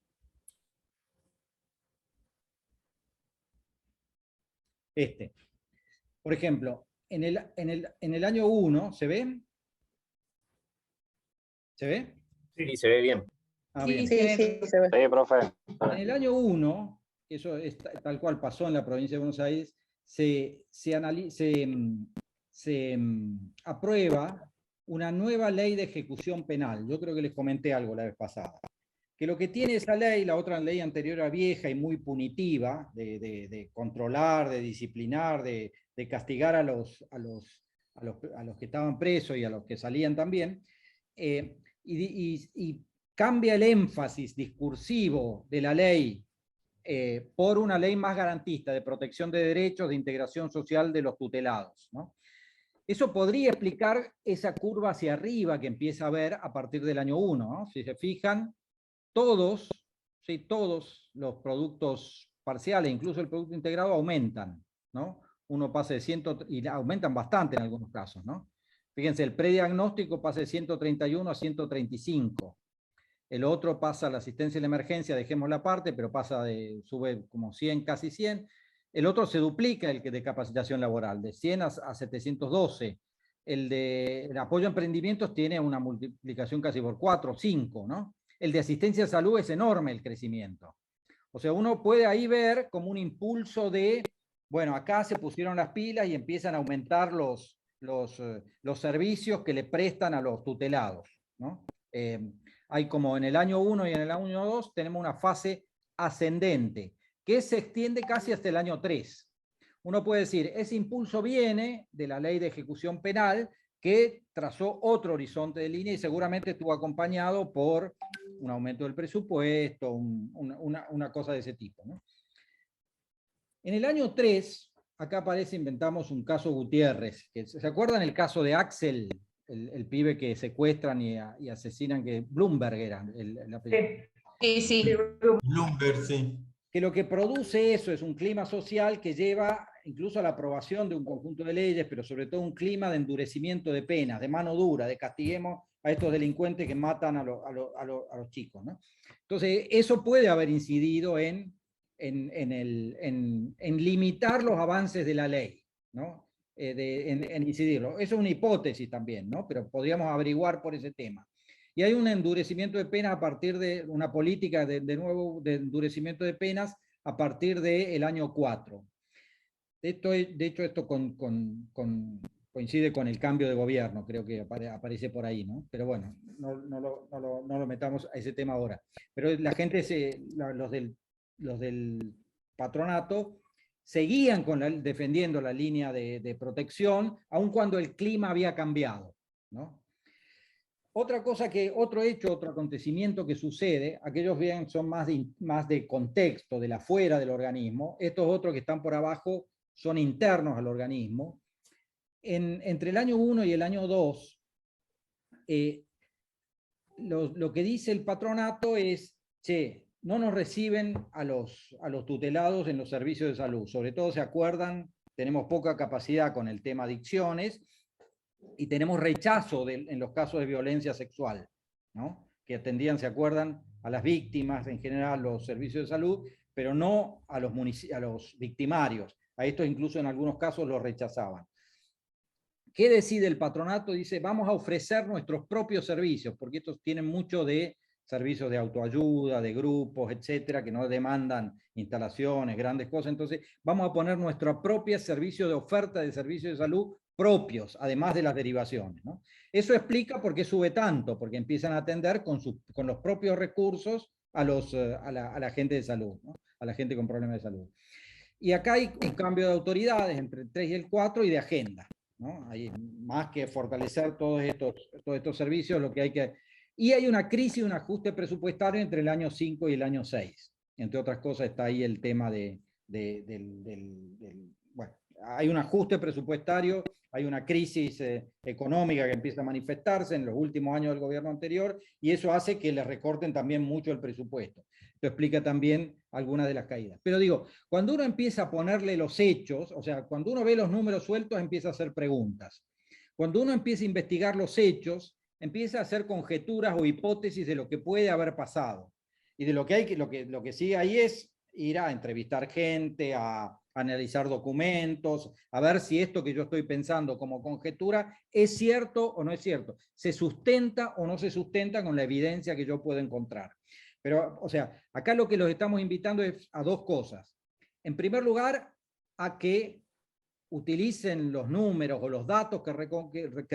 Por ejemplo, en el año 1, ¿se ven? ¿Se ve? Sí, se ve bien. Ah, Sí, bien. Sí, se ve. Sí, profe. En el año 1, eso es tal cual pasó en la provincia de Buenos Aires, se aprueba una nueva ley de ejecución penal. Yo creo que les comenté algo la vez pasada. Que lo que tiene esa ley, la otra ley anterior era vieja y muy punitiva, de controlar, de disciplinar, de castigar a los que estaban presos y a los que salían también, y cambia el énfasis discursivo de la ley por una ley más garantista de protección de derechos, de integración social de los tutelados, ¿no? Eso podría explicar esa curva hacia arriba que empieza a ver a partir del año 1, ¿no? Si se fijan, todos los productos parciales, incluso el producto integrado, aumentan, ¿no? Uno pasa de 100, y aumentan bastante en algunos casos, ¿no? Fíjense, el prediagnóstico pasa de 131 a 135. El otro pasa, la asistencia y la emergencia, dejémosla aparte, pero sube como 100, casi 100. El otro se duplica, el de capacitación laboral, de 100 a 712. El apoyo a emprendimientos tiene una multiplicación casi por 4 o 5, ¿no? El de asistencia a salud es enorme el crecimiento. O sea, uno puede ahí ver como un impulso de, bueno, acá se pusieron las pilas y empiezan a aumentar los servicios que le prestan a los tutelados, ¿no? Hay como en el año 1 y en el año 2 tenemos una fase ascendente que se extiende casi hasta el año 3. Uno puede decir, ese impulso viene de la ley de ejecución penal que trazó otro horizonte de línea y seguramente estuvo acompañado por un aumento del presupuesto, una cosa de ese tipo, ¿no? En el año 3, acá aparece, inventamos un caso Gutiérrez. ¿Se acuerdan el caso de Axel, el pibe que secuestran y asesinan, que Bloomberg era el apellido? Sí. Bloomberg, sí. Que lo que produce eso es un clima social que lleva incluso a la aprobación de un conjunto de leyes, pero sobre todo un clima de endurecimiento de penas, de mano dura, de castiguemos a estos delincuentes que matan a los chicos, ¿no? Entonces, eso puede haber incidido en limitar los avances de la ley, ¿no? En incidirlo. Eso es una hipótesis también, ¿no? Pero podríamos averiguar por ese tema. Y hay un endurecimiento de penas a partir de una política de endurecimiento de penas a partir del año 4. De hecho, esto coincide con el cambio de gobierno, creo que aparece por ahí, ¿no? Pero bueno, no lo metamos a ese tema ahora. Pero la gente, los del patronato, seguían defendiendo la línea de protección, aun cuando el clima había cambiado, ¿no? Otro hecho, otro acontecimiento que sucede, aquellos bien son más de contexto, de la fuera del organismo, estos otros que están por abajo son internos al organismo. Entre el año 1 y el año 2, lo que dice el patronato es, che, no nos reciben a los tutelados en los servicios de salud, sobre todo se acuerdan, tenemos poca capacidad con el tema adicciones, y tenemos rechazo en los casos de violencia sexual, ¿no? Que atendían, ¿se acuerdan?, a las víctimas, en general los servicios de salud, pero no a los victimarios. A estos incluso en algunos casos los rechazaban. ¿Qué decide el patronato? Dice, vamos a ofrecer nuestros propios servicios, porque estos tienen mucho de servicios de autoayuda, de grupos, etcétera, que no demandan instalaciones, grandes cosas. Entonces, vamos a poner nuestro propio servicio de oferta de servicios de salud propios, además de las derivaciones, ¿no? Eso explica por qué sube tanto, porque empiezan a atender con los propios recursos a la gente de salud, ¿no? A la gente con problemas de salud. Y acá hay un cambio de autoridades entre el 3 y el 4 y de agenda, ¿no? Hay más que fortalecer todos estos servicios, lo que hay que... Y hay una crisis, un ajuste presupuestario entre el año 5 y el año 6. Entre otras cosas está ahí el tema bueno, hay un ajuste presupuestario, hay una crisis económica que empieza a manifestarse en los últimos años del gobierno anterior, y eso hace que le recorten también mucho el presupuesto. Esto explica también algunas de las caídas. Pero digo, cuando uno empieza a ponerle los hechos, o sea, cuando uno ve los números sueltos, empieza a hacer preguntas. Cuando uno empieza a investigar los hechos, empieza a hacer conjeturas o hipótesis de lo que puede haber pasado. Y de lo que sigue ahí es ir a entrevistar gente, a analizar documentos, a ver si esto que yo estoy pensando como conjetura es cierto o no es cierto, se sustenta o no se sustenta con la evidencia que yo puedo encontrar. Pero, o sea, acá lo que los estamos invitando es a dos cosas. En primer lugar, a que utilicen los números o los datos que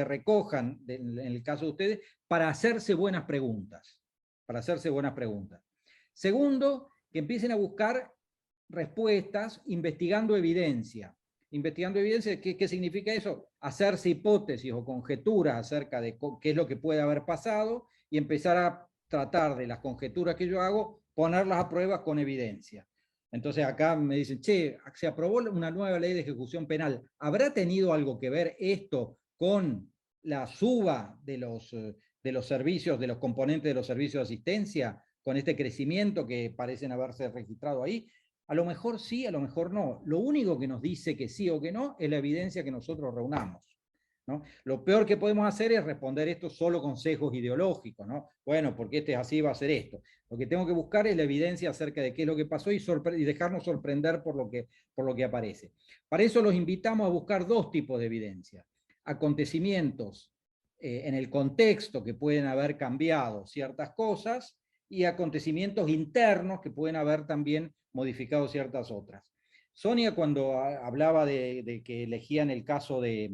recojan, en el caso de ustedes, para hacerse buenas preguntas. Para hacerse buenas preguntas. Segundo, que empiecen a buscar respuestas investigando evidencia. Investigando evidencia, ¿qué significa eso? Hacerse hipótesis o conjeturas acerca de qué es lo que puede haber pasado y empezar a tratar de las conjeturas que yo hago, ponerlas a prueba con evidencia. Entonces acá me dicen, che, se aprobó una nueva ley de ejecución penal. ¿Habrá tenido algo que ver esto con la suba de los servicios, de los componentes de los servicios de asistencia, con este crecimiento que parecen haberse registrado ahí? A lo mejor sí, a lo mejor no. Lo único que nos dice que sí o que no es la evidencia que nosotros reunamos, ¿no? Lo peor que podemos hacer es responder esto solo con sesgos ideológicos, ¿no? Bueno, porque este es así, va a ser esto. Lo que tengo que buscar es la evidencia acerca de qué es lo que pasó y dejarnos sorprender por lo que aparece. Para eso los invitamos a buscar dos tipos de evidencia. Acontecimientos en el contexto que pueden haber cambiado ciertas cosas y acontecimientos internos que pueden haber también modificado ciertas otras. Sonia, cuando hablaba de que elegían el caso de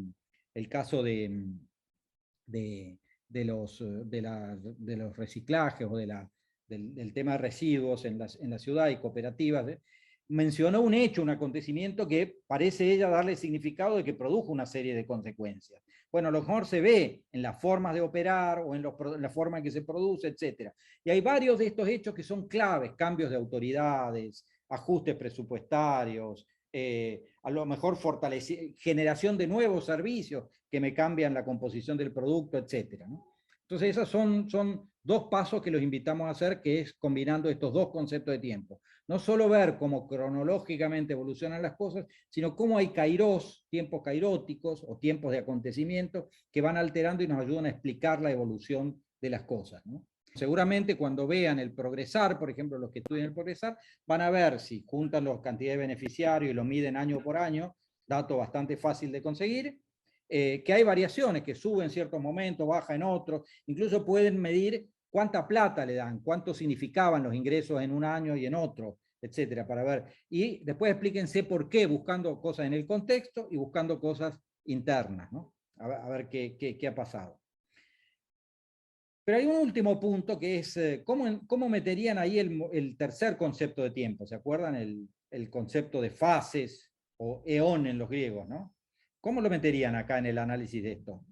los reciclajes o del tema de residuos en la ciudad y cooperativas, mencionó un hecho, un acontecimiento que parece ella darle significado de que produjo una serie de consecuencias. Bueno, a lo mejor se ve en las formas de operar o en la forma en que se produce, etc. Y hay varios de estos hechos que son claves: cambios de autoridades, ajustes presupuestarios, a lo mejor generación de nuevos servicios que me cambian la composición del producto, etc., ¿no? Entonces esos son dos pasos que los invitamos a hacer, que es combinando estos dos conceptos de tiempo. No solo ver cómo cronológicamente evolucionan las cosas, sino cómo hay kairos, tiempos kairóticos o tiempos de acontecimientos que van alterando y nos ayudan a explicar la evolución de las cosas, ¿no? Seguramente cuando vean el progresar, por ejemplo, los que estudian el progresar, van a ver si juntan la cantidad de beneficiarios y lo miden año por año, dato bastante fácil de conseguir, que hay variaciones, que suben en ciertos momentos, baja en otros, incluso pueden medir cuánta plata le dan, cuánto significaban los ingresos en un año y en otro, etcétera, para ver. Y después explíquense por qué, buscando cosas en el contexto y buscando cosas internas, ¿no? A ver qué ha pasado. Pero hay un último punto que es cómo meterían ahí el tercer concepto de tiempo. ¿Se acuerdan? El concepto de fases o eón en los griegos, ¿no? ¿Cómo lo meterían acá en el análisis de esto?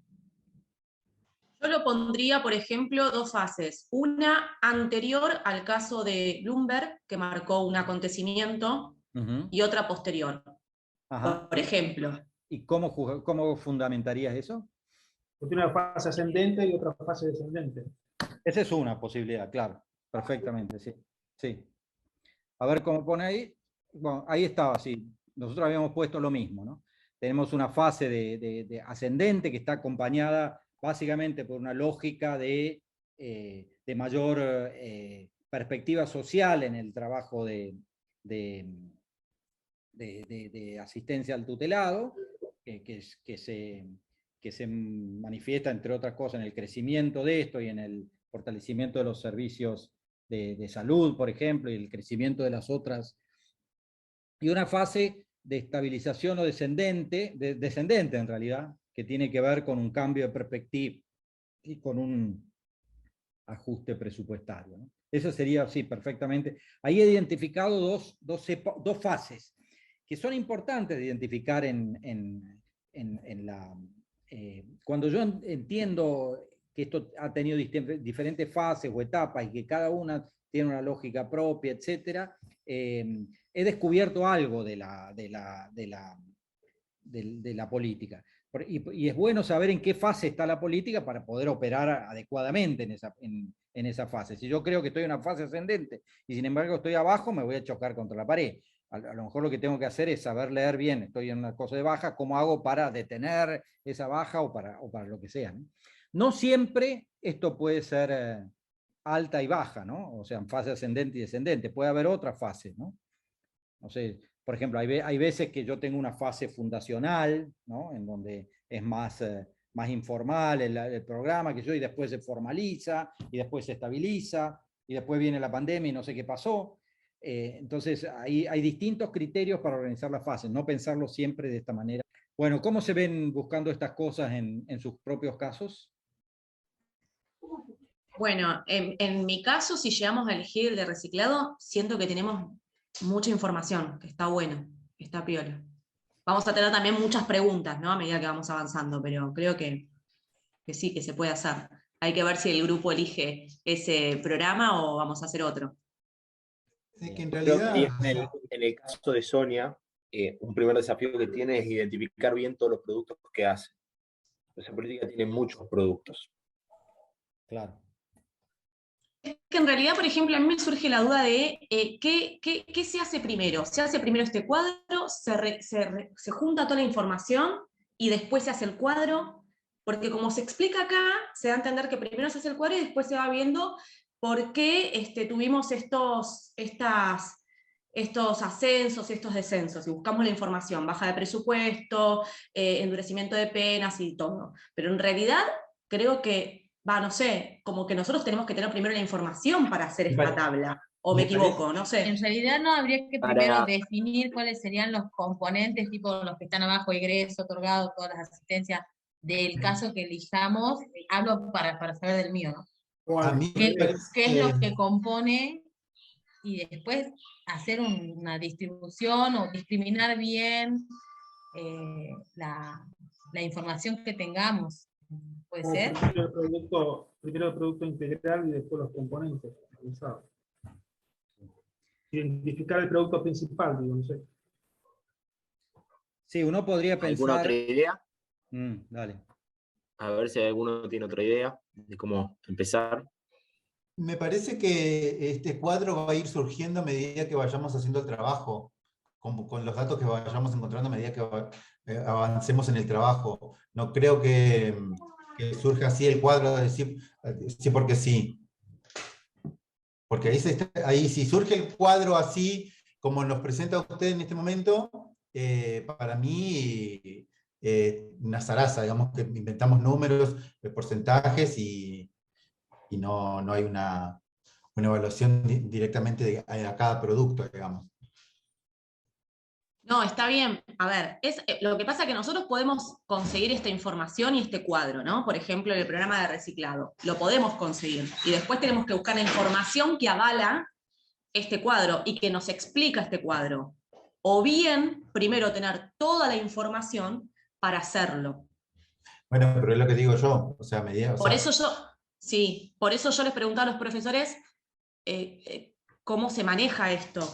Yo lo pondría, por ejemplo, dos fases. Una anterior al caso de Bloomberg, que marcó un acontecimiento, y otra posterior. Ajá. Por ejemplo. ¿Y cómo fundamentarías eso? Porque una fase ascendente y otra fase descendente. Esa es una posibilidad, claro. Perfectamente, sí. Sí. A ver cómo pone ahí. Bueno, ahí estaba, sí. Nosotros habíamos puesto lo mismo, ¿no? Tenemos una fase de ascendente que está acompañada básicamente por una lógica de mayor perspectiva social en el trabajo de asistencia al tutelado, que se manifiesta, entre otras cosas, en el crecimiento de esto y en fortalecimiento de los servicios de salud, por ejemplo, y el crecimiento de las otras, y una fase de estabilización o descendente en realidad, que tiene que ver con un cambio de perspectiva y con un ajuste presupuestario, ¿no? Eso sería, sí, perfectamente. Ahí he identificado dos fases que son importantes de identificar cuando yo entiendo que esto ha tenido diferentes fases o etapas y que cada una tiene una lógica propia, etc., he descubierto algo de la política. Y es bueno saber en qué fase está la política para poder operar adecuadamente en esa fase. Si yo creo que estoy en una fase ascendente y sin embargo estoy abajo, me voy a chocar contra la pared. A lo mejor lo que tengo que hacer es saber leer bien, estoy en una cosa de baja, ¿cómo hago para detener esa baja o para lo que sea, ¿no? No siempre esto puede ser alta y baja, ¿no? O sea, en fase ascendente y descendente. Puede haber otras fases, ¿no? No sé, por ejemplo, hay veces que yo tengo una fase fundacional, ¿no? En donde es más informal el programa, que yo, y después se formaliza, y después se estabiliza, y después viene la pandemia y no sé qué pasó. Entonces, hay distintos criterios para organizar las fases, no pensarlo siempre de esta manera. Bueno, ¿cómo se ven buscando estas cosas en sus propios casos? Bueno, en mi caso, si llegamos a elegir el de reciclado, siento que tenemos mucha información, que está bueno, que está piola. Vamos a tener también muchas preguntas, ¿no? A medida que vamos avanzando, pero creo que sí, que se puede hacer. Hay que ver si el grupo elige ese programa o vamos a hacer otro. Sí, que en Creo que realidad... ahí en el caso de Sonia, un primer desafío que tiene es identificar bien todos los productos que hace. Esa política tiene muchos productos. Claro. Es que en realidad, por ejemplo, a mí me surge la duda de ¿qué se hace primero? ¿Se hace primero este cuadro? ¿Se junta toda la información y después se hace el cuadro? Porque como se explica acá, se da a entender que primero se hace el cuadro y después se va viendo por qué tuvimos estos ascensos y estos descensos, y buscamos la información, baja de presupuesto, endurecimiento de penas y todo. Pero en realidad creo que, no sé, como que nosotros tenemos que tener primero la información para hacer esta tabla. O me equivoco, no sé. En realidad no habría que primero definir cuáles serían los componentes, tipo los que están abajo, egreso, otorgado, todas las asistencias, del caso que elijamos. Hablo para saber del mío, ¿no? A mí ¿Qué es lo que compone? Y después hacer una distribución o discriminar bien la información que tengamos. ¿Puede ser? Primero el producto integral y después los componentes. Identificar el producto principal, digo, no sé. Sí, uno podría pensar... ¿Alguna otra idea? Dale. A ver si alguno tiene otra idea de cómo empezar. Me parece que este cuadro va a ir surgiendo a medida que vayamos haciendo el trabajo, con los datos que vayamos encontrando a medida que avancemos en el trabajo. No creo que surja así el cuadro de decir sí porque sí. Porque ahí si surge el cuadro así, como nos presenta usted en este momento, para mí, una zaraza, digamos que inventamos números, porcentajes y no hay una evaluación directamente a cada producto, digamos. No, está bien. A ver, lo que pasa es que nosotros podemos conseguir esta información y este cuadro, ¿no? Por ejemplo, en el programa de reciclado. Lo podemos conseguir. Y después tenemos que buscar la información que avala este cuadro y que nos explica este cuadro. O bien, primero tener toda la información para hacerlo. Bueno, pero es lo que digo yo. O sea, por eso yo les preguntaba a los profesores cómo se maneja esto.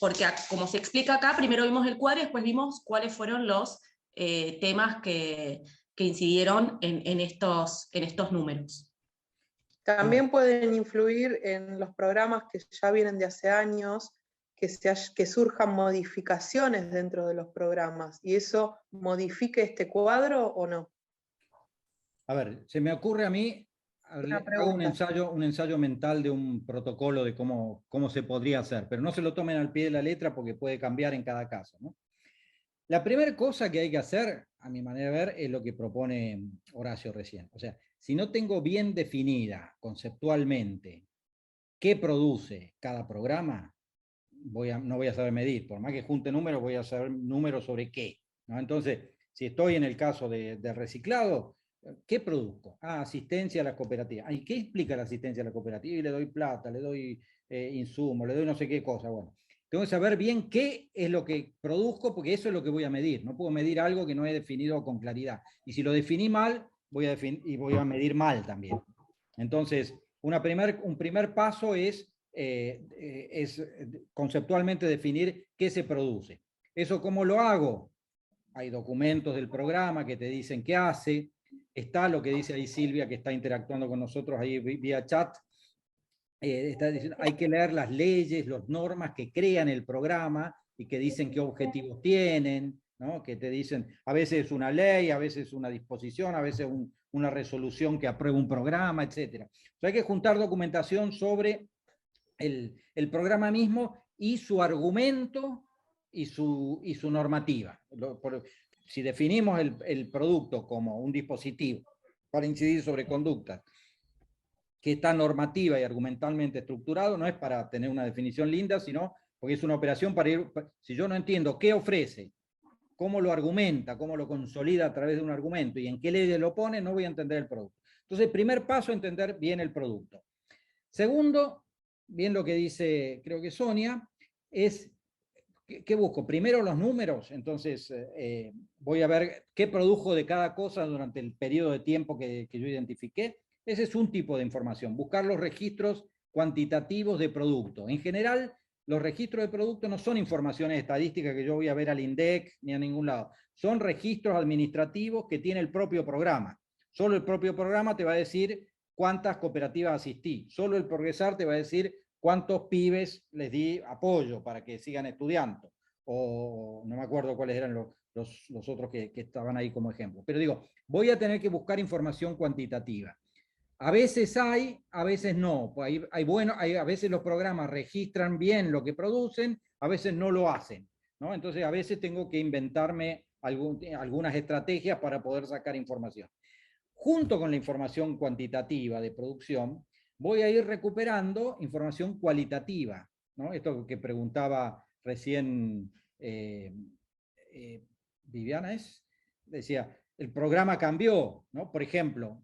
Porque como se explica acá, primero vimos el cuadro y después vimos cuáles fueron los temas que incidieron en estos números. También pueden influir en los programas que ya vienen de hace años, que surjan modificaciones dentro de los programas, y eso modifique este cuadro o no. A ver, se me ocurre a mí, hago un ensayo mental de un protocolo de cómo se podría hacer, pero no se lo tomen al pie de la letra porque puede cambiar en cada caso, ¿no? La primera cosa que hay que hacer, a mi manera de ver, es lo que propone Horacio recién. O sea, si no tengo bien definida conceptualmente qué produce cada programa, no voy a saber medir. Por más que junte números, voy a saber números sobre qué, ¿no? Entonces, si estoy en el caso de reciclado, ¿qué produzco? Asistencia a las cooperativas. ¿Y qué explica la asistencia a la cooperativa? Y le doy plata, le doy insumos, le doy no sé qué cosa. Bueno, tengo que saber bien qué es lo que produzco, porque eso es lo que voy a medir. No puedo medir algo que no he definido con claridad. Y si lo definí mal, voy a medir mal también. Entonces, un primer paso es conceptualmente definir qué se produce. ¿Eso cómo lo hago? Hay documentos del programa que te dicen qué hace. Está lo que dice ahí Silvia, que está interactuando con nosotros ahí vía chat. Está diciendo, hay que leer las leyes, las normas que crean el programa y que dicen qué objetivos tienen, ¿no? Que te dicen, a veces una ley, a veces una disposición, a veces una resolución que aprueba un programa, etc. O sea, hay que juntar documentación sobre el programa mismo y su argumento y su normativa. Si definimos el producto como un dispositivo para incidir sobre conductas que está normativa y argumentalmente estructurado, no es para tener una definición linda, sino porque es una operación para ir, si yo no entiendo qué ofrece, cómo lo argumenta, cómo lo consolida a través de un argumento y en qué leyes lo pone, no voy a entender el producto. Entonces, el primer paso es entender bien el producto. Segundo, bien lo que dice, creo que Sonia, es, ¿qué busco? Primero los números, entonces voy a ver qué produjo de cada cosa durante el periodo de tiempo que yo identifiqué. Ese es un tipo de información, buscar los registros cuantitativos de producto. En general, los registros de producto no son informaciones estadísticas que yo voy a ver al INDEC ni a ningún lado. Son registros administrativos que tiene el propio programa. Solo el propio programa te va a decir cuántas cooperativas asistí. Solo el Progresar te va a decir cuántos pibes les di apoyo para que sigan estudiando. O no me acuerdo cuáles eran los otros que estaban ahí como ejemplo. Pero digo, voy a tener que buscar información cuantitativa. A veces hay, a veces no. A veces los programas registran bien lo que producen, a veces no lo hacen, ¿no? Entonces a veces tengo que inventarme algunas estrategias para poder sacar información. Junto con la información cuantitativa de producción, voy a ir recuperando información cualitativa, ¿no? Esto que preguntaba recién Viviana decía, el programa cambió, ¿no? Por ejemplo,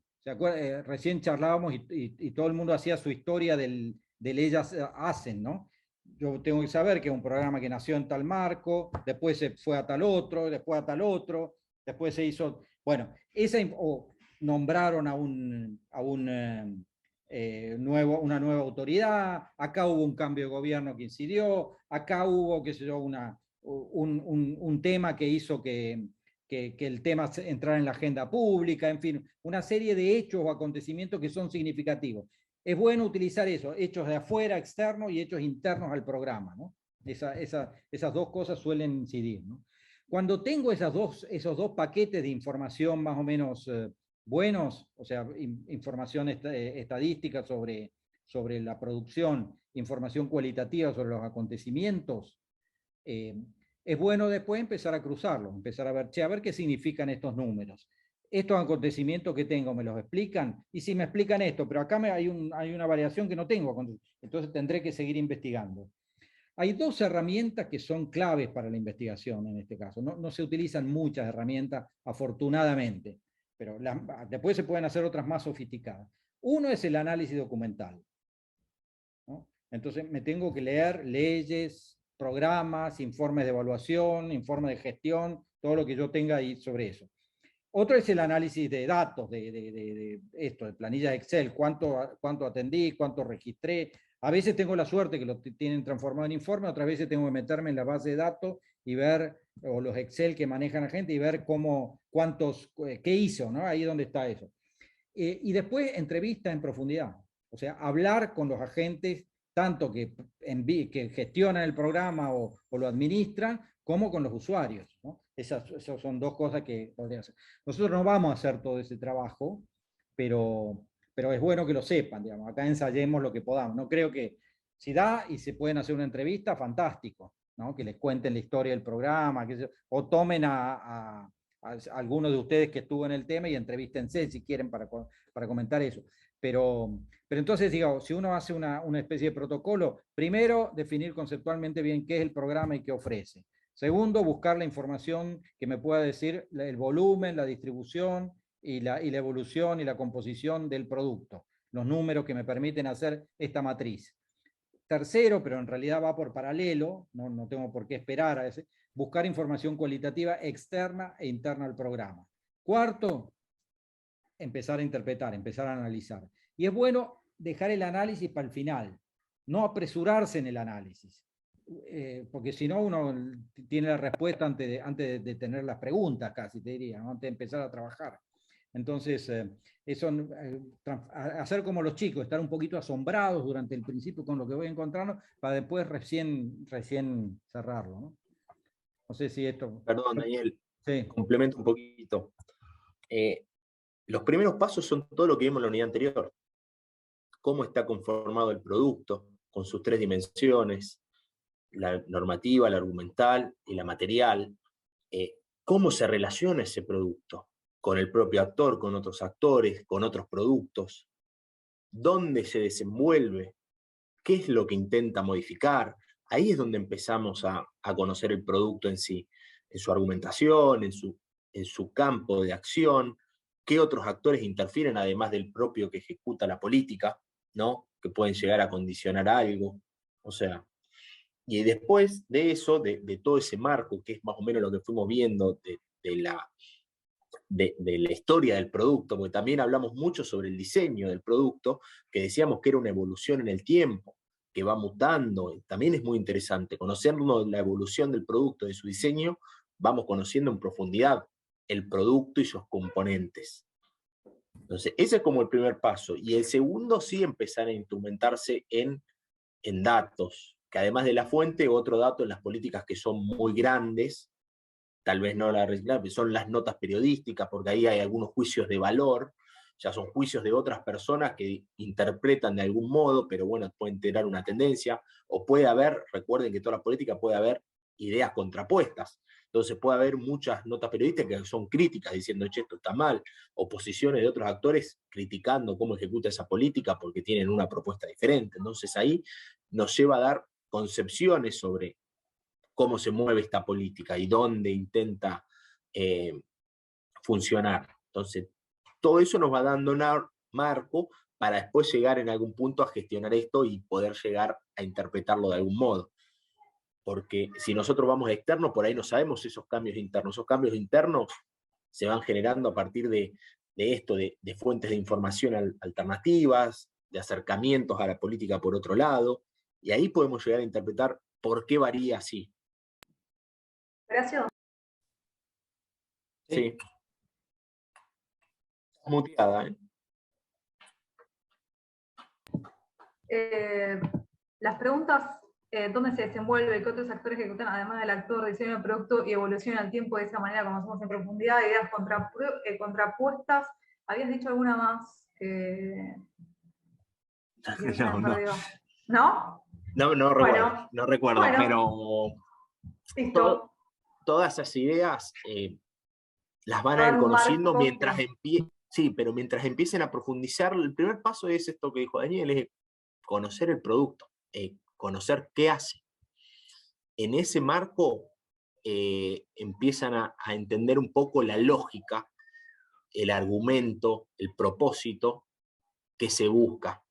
recién charlábamos y todo el mundo hacía su historia del Ellas Hacen, ¿no? Yo tengo que saber que es un programa que nació en tal marco, después se fue a tal otro, después a tal otro, después se hizo, bueno, nombraron a una nueva autoridad, acá hubo un cambio de gobierno que incidió, acá hubo, qué sé yo, un tema que hizo que el tema entrara en la agenda pública, en fin, una serie de hechos o acontecimientos que son significativos. Es bueno utilizar eso, hechos de afuera, externos, y hechos internos al programa, ¿no? Esas dos cosas suelen incidir, ¿no? Cuando tengo esos dos paquetes de información más o menos buenos, o sea, información estadística sobre la producción, información cualitativa sobre los acontecimientos, es bueno después empezar a cruzarlos, empezar a ver qué significan estos números. Estos acontecimientos que tengo me los explican, y si me explican esto, pero acá hay una variación que no tengo, entonces tendré que seguir investigando. Hay dos herramientas que son claves para la investigación en este caso. No se utilizan muchas herramientas, afortunadamente, pero después se pueden hacer otras más sofisticadas. Uno es el análisis documental, ¿no? Entonces me tengo que leer leyes, programas, informes de evaluación, informes de gestión, todo lo que yo tenga ahí sobre eso. Otro es el análisis de datos, de planillas Excel, cuánto atendí, cuánto registré. A veces tengo la suerte que lo tienen transformado en informe, otras veces tengo que meterme en la base de datos y ver, o los Excel que manejan la gente, y ver qué hizo, ¿no? Ahí donde está eso. Y después entrevista en profundidad, o sea, hablar con los agentes, tanto que gestionan el programa o lo administran, como con los usuarios, ¿no? Esas son dos cosas que podrían hacer. Nosotros no vamos a hacer todo ese trabajo, pero es bueno que lo sepan, digamos. Acá ensayemos lo que podamos. No creo que, si da y se pueden hacer una entrevista, fantástico, ¿no? Que les cuenten la historia del programa, o tomen a algunos de ustedes que estuvo en el tema y entrevístense si quieren para comentar eso. Pero entonces, digamos, si uno hace una especie de protocolo, primero, definir conceptualmente bien qué es el programa y qué ofrece. Segundo, buscar la información que me pueda decir el volumen, la distribución y la evolución y la composición del producto. Los números que me permiten hacer esta matriz. Tercero, pero en realidad va por paralelo, no tengo por qué esperar a ese, buscar información cualitativa externa e interna al programa. Cuarto, empezar a interpretar, empezar a analizar. Y es bueno dejar el análisis para el final, no apresurarse en el análisis, porque si no uno tiene la respuesta antes de tener las preguntas, casi te diría, ¿no? Antes de empezar a trabajar. Entonces, eso, hacer como los chicos, estar un poquito asombrados durante el principio con lo que voy encontrando, para después recién cerrarlo, ¿no? No sé si esto... Perdón, Daniel, sí. Complemento un poquito. Los primeros pasos son todo lo que vimos en la unidad anterior. Cómo está conformado el producto, con sus 3 dimensiones, la normativa, la argumental y la material. Cómo se relaciona ese producto con el propio actor, con otros actores, con otros productos. Dónde se desenvuelve, qué es lo que intenta modificar. Ahí es donde empezamos a conocer el producto en sí, en su argumentación, en su campo de acción, qué otros actores interfieren además del propio que ejecuta la política, ¿no? Que pueden llegar a condicionar algo. O sea, y después de eso, de todo ese marco, que es más o menos lo que fuimos viendo de la historia del producto, porque también hablamos mucho sobre el diseño del producto, que decíamos que era una evolución en el tiempo, que va mutando. También es muy interesante conocernos la evolución del producto, de su diseño, vamos conociendo en profundidad el producto y sus componentes. Entonces, ese es como el primer paso. Y el segundo, sí, empezar a instrumentarse en datos, que además de la fuente, otro dato en las políticas que son muy grandes, tal vez no la reciclar, son las notas periodísticas, porque ahí hay algunos juicios de valor, ya son juicios de otras personas que interpretan de algún modo, pero bueno, pueden tener una tendencia, o puede haber, recuerden que toda la política puede haber ideas contrapuestas, entonces puede haber muchas notas periodísticas que son críticas, diciendo, che, esto está mal, o posiciones de otros actores criticando cómo ejecuta esa política porque tienen una propuesta diferente, entonces ahí nos lleva a dar concepciones sobre cómo se mueve esta política y dónde intenta funcionar. Entonces, todo eso nos va dando un marco para después llegar en algún punto a gestionar esto y poder llegar a interpretarlo de algún modo. Porque si nosotros vamos externos, por ahí no sabemos esos cambios internos. Esos cambios internos se van generando a partir de esto, de fuentes de información alternativas, de acercamientos a la política por otro lado, y ahí podemos llegar a interpretar por qué varía así. Gracias. Sí. Muteada, Las preguntas, ¿dónde se desenvuelve? ¿Qué otros actores ejecutan, además del actor, diseño del producto y evolución al tiempo? De esa manera conocemos en profundidad, ideas contrapuestas. ¿Habías dicho alguna más? ¿No? No recuerdo, bueno, no recuerdo, bueno, pero listo. Todas esas ideas las van a ir conociendo mientras mientras empiecen a profundizar. El primer paso es esto que dijo Daniel, es conocer el producto, conocer qué hace. En ese marco empiezan a entender un poco la lógica, el argumento, el propósito que se busca.